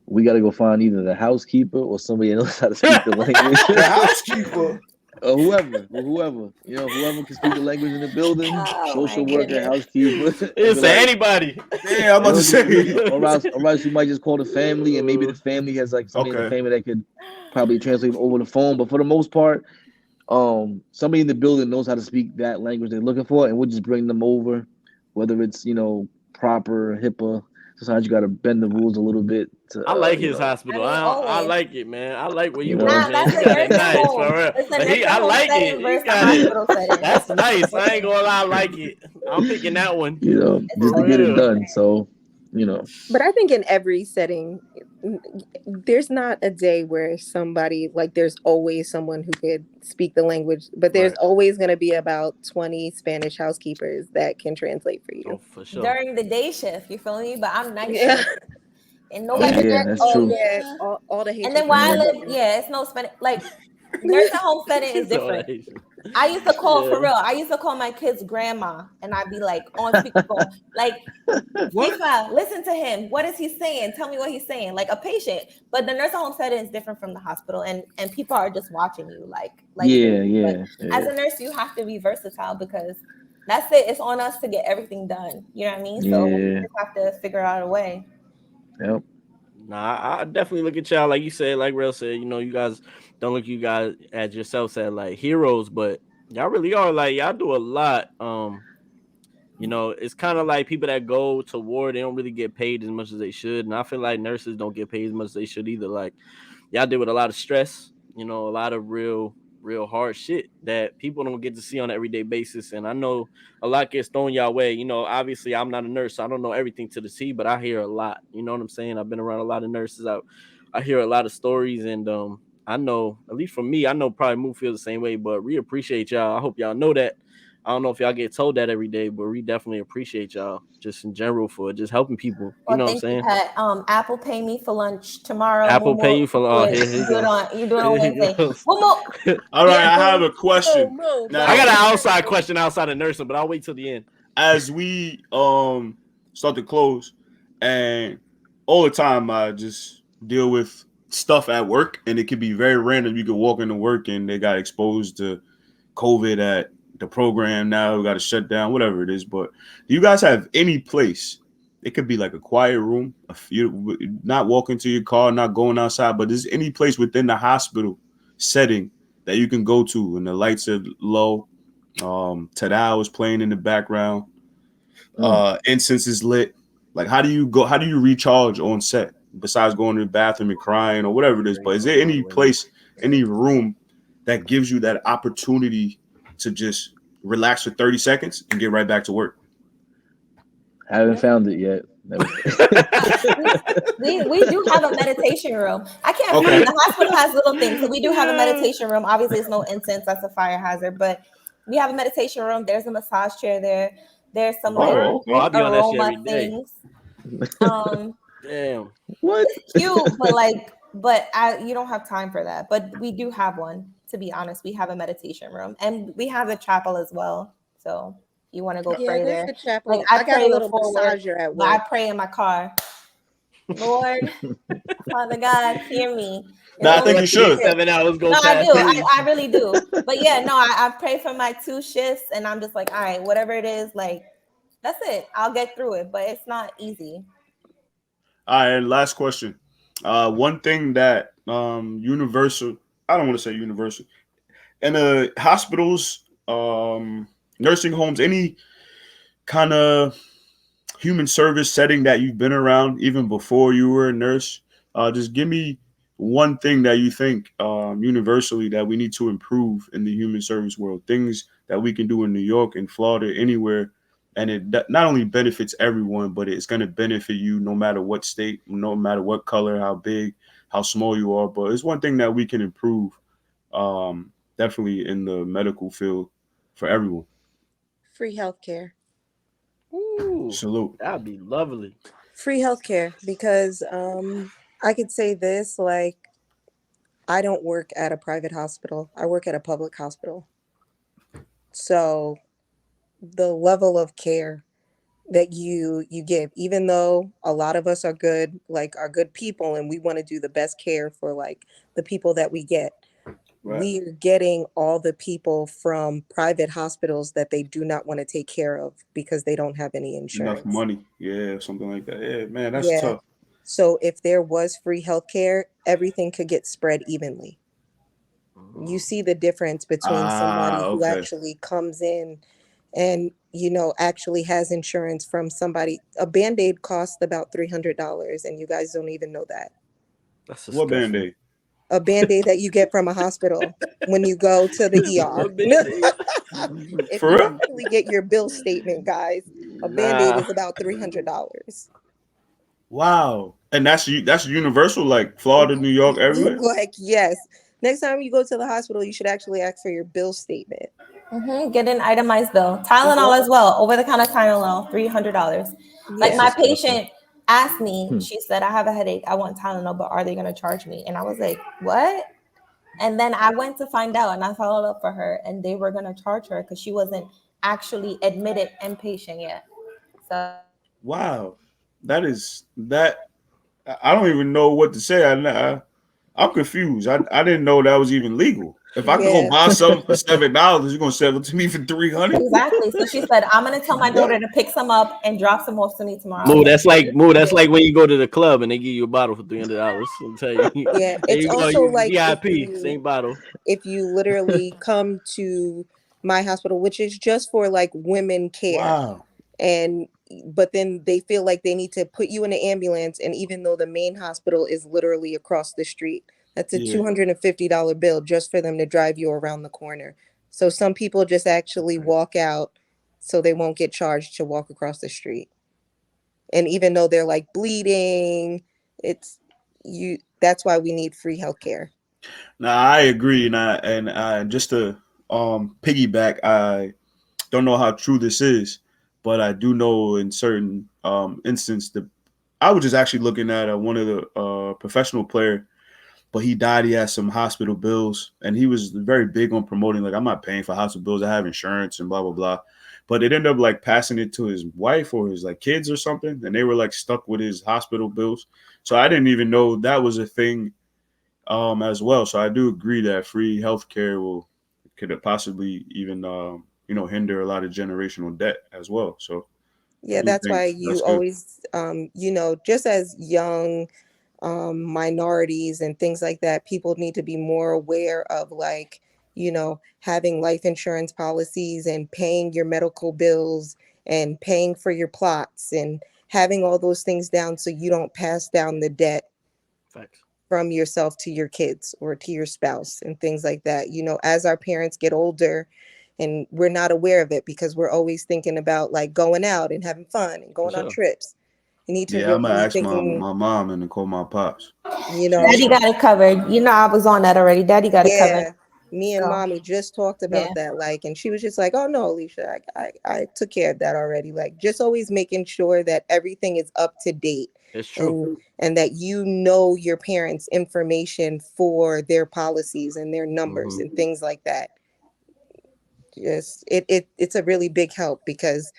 [SPEAKER 4] We got to go find either the housekeeper or somebody else how to speak the language.
[SPEAKER 1] The housekeeper.
[SPEAKER 4] Or whoever, whoever can speak the language in the building, social worker, housekeeper.
[SPEAKER 2] It's anybody.
[SPEAKER 1] Yeah, I'm about to say.
[SPEAKER 4] Or else you might just call the family, and maybe the family has like somebody in the family that could probably translate over the phone. But for the most part, somebody in the building knows how to speak that language they're looking for, and we'll just bring them over, whether it's proper HIPAA. Sometimes you got to bend the rules a little bit.
[SPEAKER 2] I like his hospital. I like it, man. I like where you work, man.
[SPEAKER 3] That's
[SPEAKER 2] You got it nice, for real. I like it. You got it. That's nice. I ain't gonna lie, I like it. I'm picking that one.
[SPEAKER 4] Just to get it done. So you know.
[SPEAKER 5] But I think in every setting, there's not a day where somebody, like, there's always someone who could speak the language, but there's
[SPEAKER 1] Right.
[SPEAKER 5] always going to be about 20 Spanish housekeepers that can translate for
[SPEAKER 2] Oh,
[SPEAKER 5] you.
[SPEAKER 2] for sure.
[SPEAKER 3] During the day shift, you feel me? But I'm night
[SPEAKER 5] Yeah.
[SPEAKER 3] shift, and
[SPEAKER 2] Oh,
[SPEAKER 3] nobody.
[SPEAKER 4] Yeah, that's
[SPEAKER 5] Oh,
[SPEAKER 4] true.
[SPEAKER 5] yeah. All the
[SPEAKER 3] And
[SPEAKER 5] Haitian
[SPEAKER 3] then where I
[SPEAKER 4] Yeah.
[SPEAKER 3] live, yeah, it's no Spanish. Like nursing home setting is
[SPEAKER 2] It's all
[SPEAKER 3] different.
[SPEAKER 2] that Haitian.
[SPEAKER 3] I used to call for
[SPEAKER 2] Yeah.
[SPEAKER 3] real. I used to call my kids grandma, and I'd be like on speakerphone, like,
[SPEAKER 1] What?
[SPEAKER 3] Fifa, listen to him. What is he saying? Tell me what he's saying. Like a patient. But the nursing home setting is different from the hospital, and people are just watching you, like
[SPEAKER 4] Yeah,
[SPEAKER 3] crazy. But
[SPEAKER 4] yeah,
[SPEAKER 3] as
[SPEAKER 4] yeah,
[SPEAKER 3] a nurse, you have to be versatile because that's it. It's on us to get everything done. You know what I mean? So we
[SPEAKER 4] yeah.
[SPEAKER 3] just have to figure out a way.
[SPEAKER 4] Yep.
[SPEAKER 2] Nah, I definitely look at y'all like you said, like Rail said. You know, you guys don't look at you guys as yourself said like heroes, but y'all really are. Like y'all do a lot. You know, it's kind of like people that go to war, they don't really get paid as much as they should, and I feel like nurses don't get paid as much as they should either. Like y'all deal with a lot of stress, you know, a lot of real hard shit that people don't get to see on an everyday basis. And I know a lot gets thrown y'all way. You know, obviously I'm not a nurse, so I don't know everything to the T, but I hear a lot. You know what I'm saying? I've been around a lot of nurses. I hear a lot of stories, and I know, at least for me, I know probably Moo feels the same way, but we appreciate y'all. I hope y'all know that. I don't know if y'all get told that every day, but we definitely appreciate y'all just in general for just helping people. You
[SPEAKER 3] Well,
[SPEAKER 2] know what I'm
[SPEAKER 3] thank you,
[SPEAKER 2] saying?
[SPEAKER 3] Pat. Apple pay me for lunch tomorrow.
[SPEAKER 2] Apple pay you for
[SPEAKER 3] You
[SPEAKER 2] here you
[SPEAKER 3] do it
[SPEAKER 2] go.
[SPEAKER 3] on
[SPEAKER 2] Here you
[SPEAKER 3] Wednesday.
[SPEAKER 2] go.
[SPEAKER 3] Momo,
[SPEAKER 1] All right,
[SPEAKER 3] yeah,
[SPEAKER 1] I have
[SPEAKER 3] boo.
[SPEAKER 1] a question.
[SPEAKER 2] I
[SPEAKER 1] Now,
[SPEAKER 2] got an outside question outside of nursing, but I'll wait till the end.
[SPEAKER 1] as we start to close, and all the time I just deal with stuff at work, and it could be very random. You could walk into work and they got exposed to COVID at the program. Now we got to shut down, whatever it is. But do you guys have any place? It could be like a quiet room, you not walking to your car, not going outside, but is any place within the hospital setting that you can go to and the lights are low, Tadao is playing in the background, incense is lit. Like, how do you go? How do you recharge on set besides going to the bathroom and crying or whatever it is? But is there any place, any room that gives you that opportunity to just relax for 30 seconds and get right back to work?
[SPEAKER 4] Haven't found it yet. Never.
[SPEAKER 3] We do have a meditation room. I can't
[SPEAKER 1] Okay.
[SPEAKER 3] front. The hospital has little things, so we do have a meditation room. Obviously, it's no incense; that's a fire hazard. But we have a meditation room. There's a massage chair there. There's some like
[SPEAKER 1] Oh, okay.
[SPEAKER 2] Oh, I'll be on that shit
[SPEAKER 3] aroma
[SPEAKER 2] every day.
[SPEAKER 3] things. Um,
[SPEAKER 2] Damn.
[SPEAKER 4] What?
[SPEAKER 3] it's cute, but you don't have time for that. But we do have one. To be honest, we have a meditation room, and we have a chapel as well. So you want to go
[SPEAKER 5] Yeah,
[SPEAKER 3] pray
[SPEAKER 5] there's
[SPEAKER 3] there?
[SPEAKER 5] the chapel.
[SPEAKER 3] Like I
[SPEAKER 5] I got a
[SPEAKER 3] pray
[SPEAKER 5] little
[SPEAKER 3] before work,
[SPEAKER 5] massager at
[SPEAKER 3] but I
[SPEAKER 5] work.
[SPEAKER 3] pray in my car. Lord, Father God, hear me.
[SPEAKER 1] No, I think you should.
[SPEAKER 2] 7 hours go
[SPEAKER 3] No, I
[SPEAKER 2] past.
[SPEAKER 3] do. I really do. But yeah, no, I pray for my 2 shifts, and I'm just like, all right, whatever it is, like that's it. I'll get through it, but it's not easy.
[SPEAKER 1] All right, and last question. One thing that universal, I don't want to say universal, in the hospitals, nursing homes, any kind of human service setting that you've been around even before you were a nurse, just give me one thing that you think universally that we need to improve in the human service world, things that we can do in New York and Florida, anywhere, and not only benefits everyone, but it's going to benefit you no matter what state, no matter what color, how big, how small you are. But it's one thing that we can improve, definitely in the medical field for everyone.
[SPEAKER 5] Free healthcare.
[SPEAKER 2] Ooh,
[SPEAKER 1] Salute.
[SPEAKER 2] that'd be lovely.
[SPEAKER 5] Free healthcare, because I could say this, like, I don't work at a private hospital. I work at a public hospital. So the level of care that you give, even though a lot of us are good, like are good people, and we want to do the best care for like the people that we get,
[SPEAKER 1] Right.
[SPEAKER 5] we're getting all the people from private hospitals that they do not want to take care of because they don't have any insurance.
[SPEAKER 1] Enough money. Yeah, something like that. Yeah, man, that's
[SPEAKER 5] Yeah.
[SPEAKER 1] tough.
[SPEAKER 5] So if there was free healthcare, everything could get spread evenly. You see the difference between somebody who
[SPEAKER 1] Okay.
[SPEAKER 5] actually comes in and, you know, actually has insurance from somebody. A Band-Aid costs about $300, and you guys don't even know that.
[SPEAKER 2] That's
[SPEAKER 1] What
[SPEAKER 2] disgusting.
[SPEAKER 1] Band-Aid?
[SPEAKER 5] A Band-Aid that you get from a hospital when you go to the ER.
[SPEAKER 2] What Band-Aid?
[SPEAKER 5] If
[SPEAKER 1] For
[SPEAKER 5] you
[SPEAKER 1] real?
[SPEAKER 5] actually get your bill statement, guys, a Band-Aid is about $300.
[SPEAKER 1] Wow. And that's universal, like Florida, New York, everywhere.
[SPEAKER 5] Like, yes. Next time you go to the hospital, you should actually ask for your bill statement.
[SPEAKER 3] Get an itemized bill. Tylenol as well. Over the counter Tylenol, $300. Like
[SPEAKER 5] Yeah.
[SPEAKER 3] my
[SPEAKER 4] expensive.
[SPEAKER 3] patient asked me,
[SPEAKER 4] Hmm.
[SPEAKER 3] she said, I have a headache. I want Tylenol, but are they going to charge me? And I was like, what? And then I went to find out and I followed up for her and they were going to charge her because she wasn't actually admitted inpatient yet. So
[SPEAKER 1] Wow. That. I don't even know what to say. I'm confused. I didn't know that was even legal. If I could go
[SPEAKER 5] Yeah.
[SPEAKER 1] buy something for $7, you're gonna sell it to me for 300.
[SPEAKER 3] exactly. So she said, I'm going to tell my daughter
[SPEAKER 1] What?
[SPEAKER 3] to pick some up and drop some off to me tomorrow. I
[SPEAKER 2] Moo,
[SPEAKER 3] was
[SPEAKER 2] that's
[SPEAKER 3] like,
[SPEAKER 2] like Moo. That's like when you go to the club and they give you a bottle for $300. And tell you,
[SPEAKER 5] Yeah.
[SPEAKER 2] there
[SPEAKER 5] It's
[SPEAKER 2] you go,
[SPEAKER 5] also
[SPEAKER 2] you
[SPEAKER 5] like
[SPEAKER 2] VIP, same bottle.
[SPEAKER 5] if you literally come to my hospital, which is just for like women care,
[SPEAKER 1] Wow.
[SPEAKER 5] and but then they feel like they need to put you in an ambulance, and even though the main hospital is literally across the street, that's a
[SPEAKER 1] Yeah.
[SPEAKER 5] $250 bill just for them to drive you around the corner. So some people just actually walk out so they won't get charged to walk across the street. And even though they're like bleeding, it's you that's why we need free healthcare.
[SPEAKER 1] Now I agree, and just to piggyback, I don't know how true this is, but I do know in certain instance the I was just actually looking at one of the professional player, but he died. He had some hospital bills, and he was very big on promoting like I'm not paying for hospital bills. I have insurance and blah blah blah. But it ended up like passing it to his wife or his like kids or something, and they were like stuck with his hospital bills. So I didn't even know that was a thing as well. So I do agree that free healthcare will could possibly even hinder a lot of generational debt as well. So I
[SPEAKER 5] Yeah,
[SPEAKER 1] do
[SPEAKER 5] that's
[SPEAKER 1] think
[SPEAKER 5] why
[SPEAKER 1] that's
[SPEAKER 5] you
[SPEAKER 1] good.
[SPEAKER 5] always, just as young minorities and things like that, people need to be more aware of like, having life insurance policies and paying your medical bills and paying for your plots and having all those things down so you don't pass down the debt
[SPEAKER 2] Facts.
[SPEAKER 5] from yourself to your kids or to your spouse and things like that. As our parents get older and we're not aware of it because we're always thinking about like going out and having fun and
[SPEAKER 2] For
[SPEAKER 5] going on
[SPEAKER 2] sure.
[SPEAKER 5] trips. You need to
[SPEAKER 1] Yeah, I'm
[SPEAKER 5] really
[SPEAKER 1] gonna
[SPEAKER 5] be
[SPEAKER 1] ask
[SPEAKER 5] thinking,
[SPEAKER 1] my mom and call my pops.
[SPEAKER 5] you
[SPEAKER 1] See what's
[SPEAKER 5] know,
[SPEAKER 3] Daddy
[SPEAKER 1] up.
[SPEAKER 3] got it covered. You know, I was on that already. Daddy got it covered.
[SPEAKER 5] yeah. Me and
[SPEAKER 3] So,
[SPEAKER 5] mommy just talked
[SPEAKER 3] yeah.
[SPEAKER 5] about that, like, and she was just like, "Oh no, Alicia, I took care of that already." Like, just always making sure that everything is up to date,
[SPEAKER 2] It's true.
[SPEAKER 5] and that your parents' information for their policies and their numbers
[SPEAKER 2] Hmm.
[SPEAKER 5] and things like that. Just it's a really big help because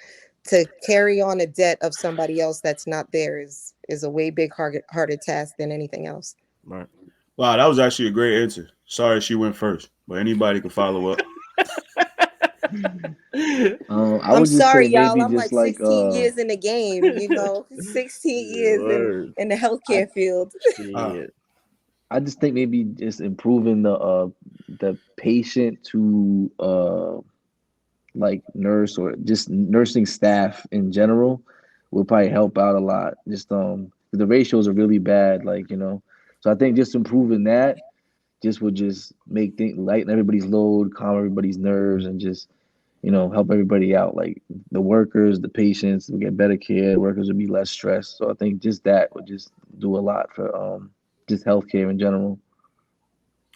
[SPEAKER 5] to carry on a debt of somebody else that's not there is a way big harder task than anything else.
[SPEAKER 2] Right.
[SPEAKER 1] Wow, that was actually a great answer. Sorry she went first, but anybody can follow up.
[SPEAKER 4] I
[SPEAKER 5] I'm
[SPEAKER 4] would just say
[SPEAKER 5] sorry, y'all.
[SPEAKER 4] maybe
[SPEAKER 5] I'm
[SPEAKER 4] just
[SPEAKER 5] like
[SPEAKER 4] like
[SPEAKER 5] 16 years in the game, 16
[SPEAKER 2] Yeah,
[SPEAKER 5] years
[SPEAKER 2] word.
[SPEAKER 5] in the
[SPEAKER 4] I
[SPEAKER 5] healthcare field.
[SPEAKER 1] Ah,
[SPEAKER 2] Shit.
[SPEAKER 4] I just think maybe just improving the patient to like nurse or just nursing staff in general will probably help out a lot. Just the ratios are really bad, like So I think just improving that just would just make things lighten everybody's load, calm everybody's nerves, and just help everybody out. Like the workers, the patients will get better care. Workers will be less stressed. So I think just that would just do a lot for just healthcare in general.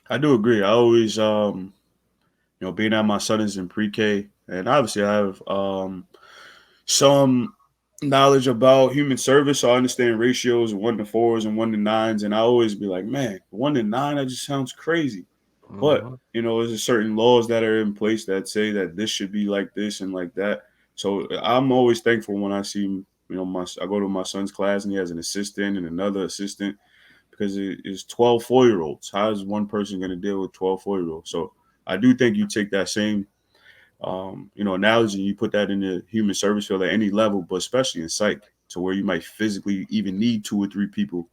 [SPEAKER 1] I do agree. I always being that my son is in pre-K, and obviously I have some knowledge about human service, so I understand ratios of 1 to 4s and 1 to 9s, and I always be like, man, 1 to 9, that just sounds crazy. But
[SPEAKER 2] Mhm.
[SPEAKER 1] there's certain laws that are in place that say that this should be like this and like that. So I'm always thankful when I see, I go to my son's class and he has an assistant and another assistant because it's 12 4 year olds. How is one person going to deal with 12 4 year olds? So I do think you take that same analogy, you put that in the human service field at any level, but especially in psych, to where you might physically even need 2 or 3 people,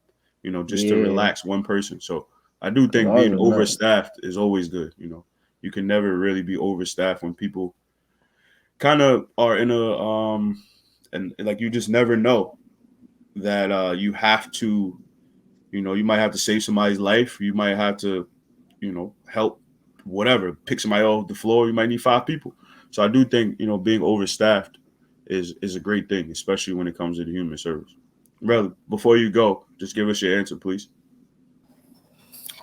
[SPEAKER 1] just to
[SPEAKER 4] Yeah,
[SPEAKER 1] relax one person. So I do
[SPEAKER 4] because
[SPEAKER 1] think
[SPEAKER 4] ours
[SPEAKER 1] being
[SPEAKER 4] are nuts.
[SPEAKER 1] overstaffed is always good. You can never really be overstaffed when people kind of are in a and like you just never know that you have to, you might have to save somebody's life. You might have to, help whatever, pick somebody off the floor. You might need 5 people. So I do think, being overstaffed is a great thing, especially when it comes to the human service. Brother, before you go, just give us your answer, please.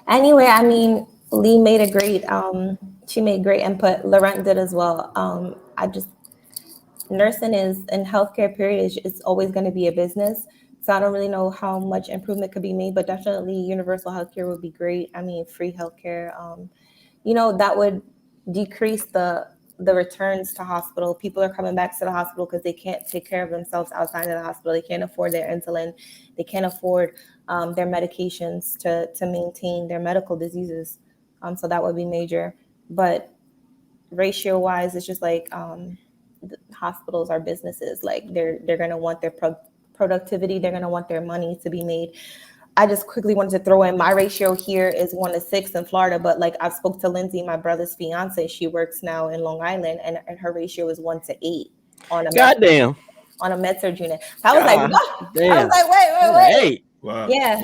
[SPEAKER 3] Anyway, I mean, Lee made a great she made great input. Laurent did as well. I just nursing is in healthcare period is always going to be a business. So I don't really know how much improvement could be made, but definitely universal healthcare would be great. I mean, free healthcare. That would decrease the returns to hospital. People are coming back to the hospital because they can't take care of themselves outside of the hospital. They can't afford their insulin. They can't afford their medications to maintain their medical diseases. So that would be major. But ratio wise, it's just like hospitals are businesses. Like they're gonna want their productivity. They're gonna want their money to be made. I just quickly wanted to throw in my ratio here is 1-6 in Florida, but like I've spoke to Lindsay, my brother's fiance. She works now in Long Island, and her ratio is 1-8 on a
[SPEAKER 2] Goddamn.
[SPEAKER 3] on a med-surg unit. So I was like, what?
[SPEAKER 2] Damn.
[SPEAKER 3] I was like, wait.
[SPEAKER 2] Hey.
[SPEAKER 1] Wow.
[SPEAKER 3] Yeah.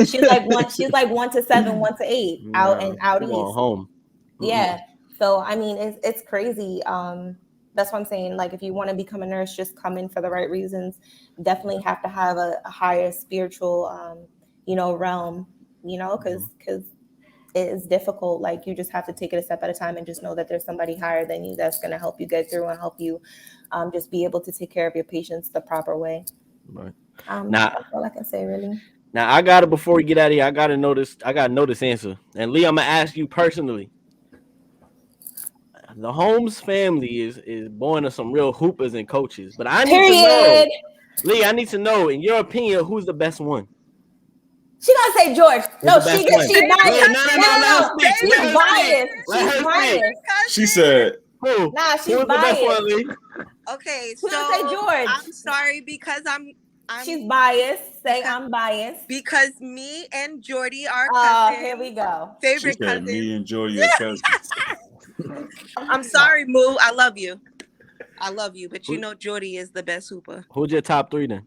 [SPEAKER 3] She's like 1-7, 1-8 out and out east.
[SPEAKER 2] Home.
[SPEAKER 3] Yeah. So I mean, it's crazy. That's what I'm saying. Like, if you want to become a nurse, just come in for the right reasons. Definitely have to have a higher spiritual, realm, because it is difficult. Like, you just have to take it a step at a time and just know that there's somebody higher than you that's going to help you get through and help you just be able to take care of your patients the proper way.
[SPEAKER 2] Right.
[SPEAKER 3] That's all I can say, really.
[SPEAKER 2] Now, I got to, before we get out of here, I got to know this answer. And Lee, I'm going to ask you personally. The Holmes family is born of some real hoopers and coaches, but I need to know, Lee, I need to know, in your opinion, who's the best one?
[SPEAKER 3] She gonna say George. No, she's biased.
[SPEAKER 2] No.
[SPEAKER 3] She's biased. She's biased.
[SPEAKER 1] She said,
[SPEAKER 2] who?
[SPEAKER 3] Nah, she's
[SPEAKER 2] who's
[SPEAKER 3] biased.
[SPEAKER 2] The best one, Lee?
[SPEAKER 5] Okay,
[SPEAKER 3] so say George.
[SPEAKER 5] I'm sorry because I'm
[SPEAKER 3] she's biased. Say I'm biased.
[SPEAKER 5] Because me and Jordy are cousins.
[SPEAKER 3] Here we go.
[SPEAKER 5] Favorite
[SPEAKER 1] she said,
[SPEAKER 5] cousins.
[SPEAKER 1] me and Jordy are cousins.
[SPEAKER 5] I'm sorry, Moo. I love you, but you know Jordy is the best hooper.
[SPEAKER 2] Who's your top 3 then?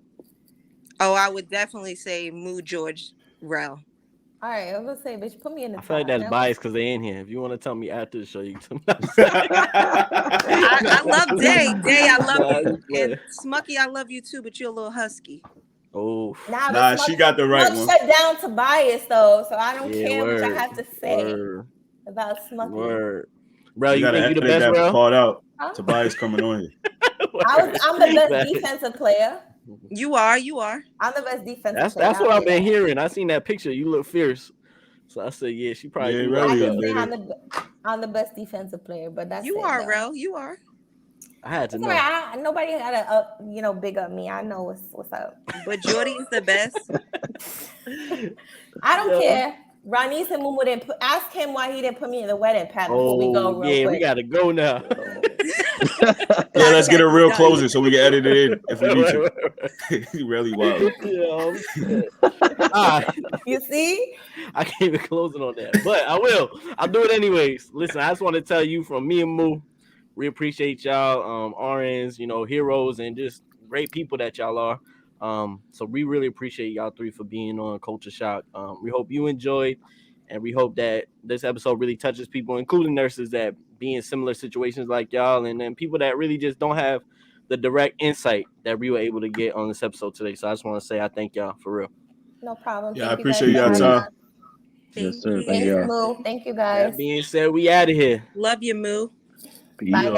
[SPEAKER 5] Oh, I would definitely say Moo, George, Rel.
[SPEAKER 3] All right, I'm gonna say, bitch, put me in the
[SPEAKER 2] I feel like that's biased because they in here. If you want to tell me after the show, you can tell me.
[SPEAKER 5] I love Day. Day, I love you. And Smucky, I love you too, but you're a little husky.
[SPEAKER 2] Oh.
[SPEAKER 1] Nah, she got the right one.
[SPEAKER 3] Shut down to bias though, so I don't care what I have to say about Smucky.
[SPEAKER 2] Word. Bro, you
[SPEAKER 1] gotta
[SPEAKER 2] think you the best, bro?
[SPEAKER 1] Part out. Tobias coming on here.
[SPEAKER 3] I'm the best defensive player.
[SPEAKER 5] You are.
[SPEAKER 3] I'm the best defensive player.
[SPEAKER 2] That's what I've been hearing. I seen that picture. You look fierce. So I said, yeah, she probably.
[SPEAKER 3] I'm the best defensive player, but that's
[SPEAKER 5] you are, Rel. You are.
[SPEAKER 2] I had to know.
[SPEAKER 3] Right. Nobody had to, big up me. I know what's up.
[SPEAKER 5] But Jordy is the best.
[SPEAKER 3] I don't care. Ronise and Mumu didn't ask him why he didn't put me in the wedding pattern before we go real quick.
[SPEAKER 2] We gotta go now.
[SPEAKER 1] Yeah, let's get a real closer so we can edit it in if we need to. Really wild.
[SPEAKER 3] You see?
[SPEAKER 2] I can't even close it on that, but I will. I'll do it anyways. Listen, I just want to tell you from me and Moo, we appreciate y'all, RNs, heroes, and just great people that y'all are. So we really appreciate y'all 3 for being on Culture Shock. We hope you enjoyed, and we hope that this episode really touches people, including nurses that be in similar situations like y'all, and then people that really just don't have the direct insight that we were able to get on this episode today. So I just want to say I thank y'all for real.
[SPEAKER 3] No problem.
[SPEAKER 1] Yeah, I appreciate y'all time.
[SPEAKER 4] Yes, sir.
[SPEAKER 3] Thank you, Moo. Thank you, guys.
[SPEAKER 2] That being said, we out of here.
[SPEAKER 5] Love you, Moo.
[SPEAKER 3] Bye, guys.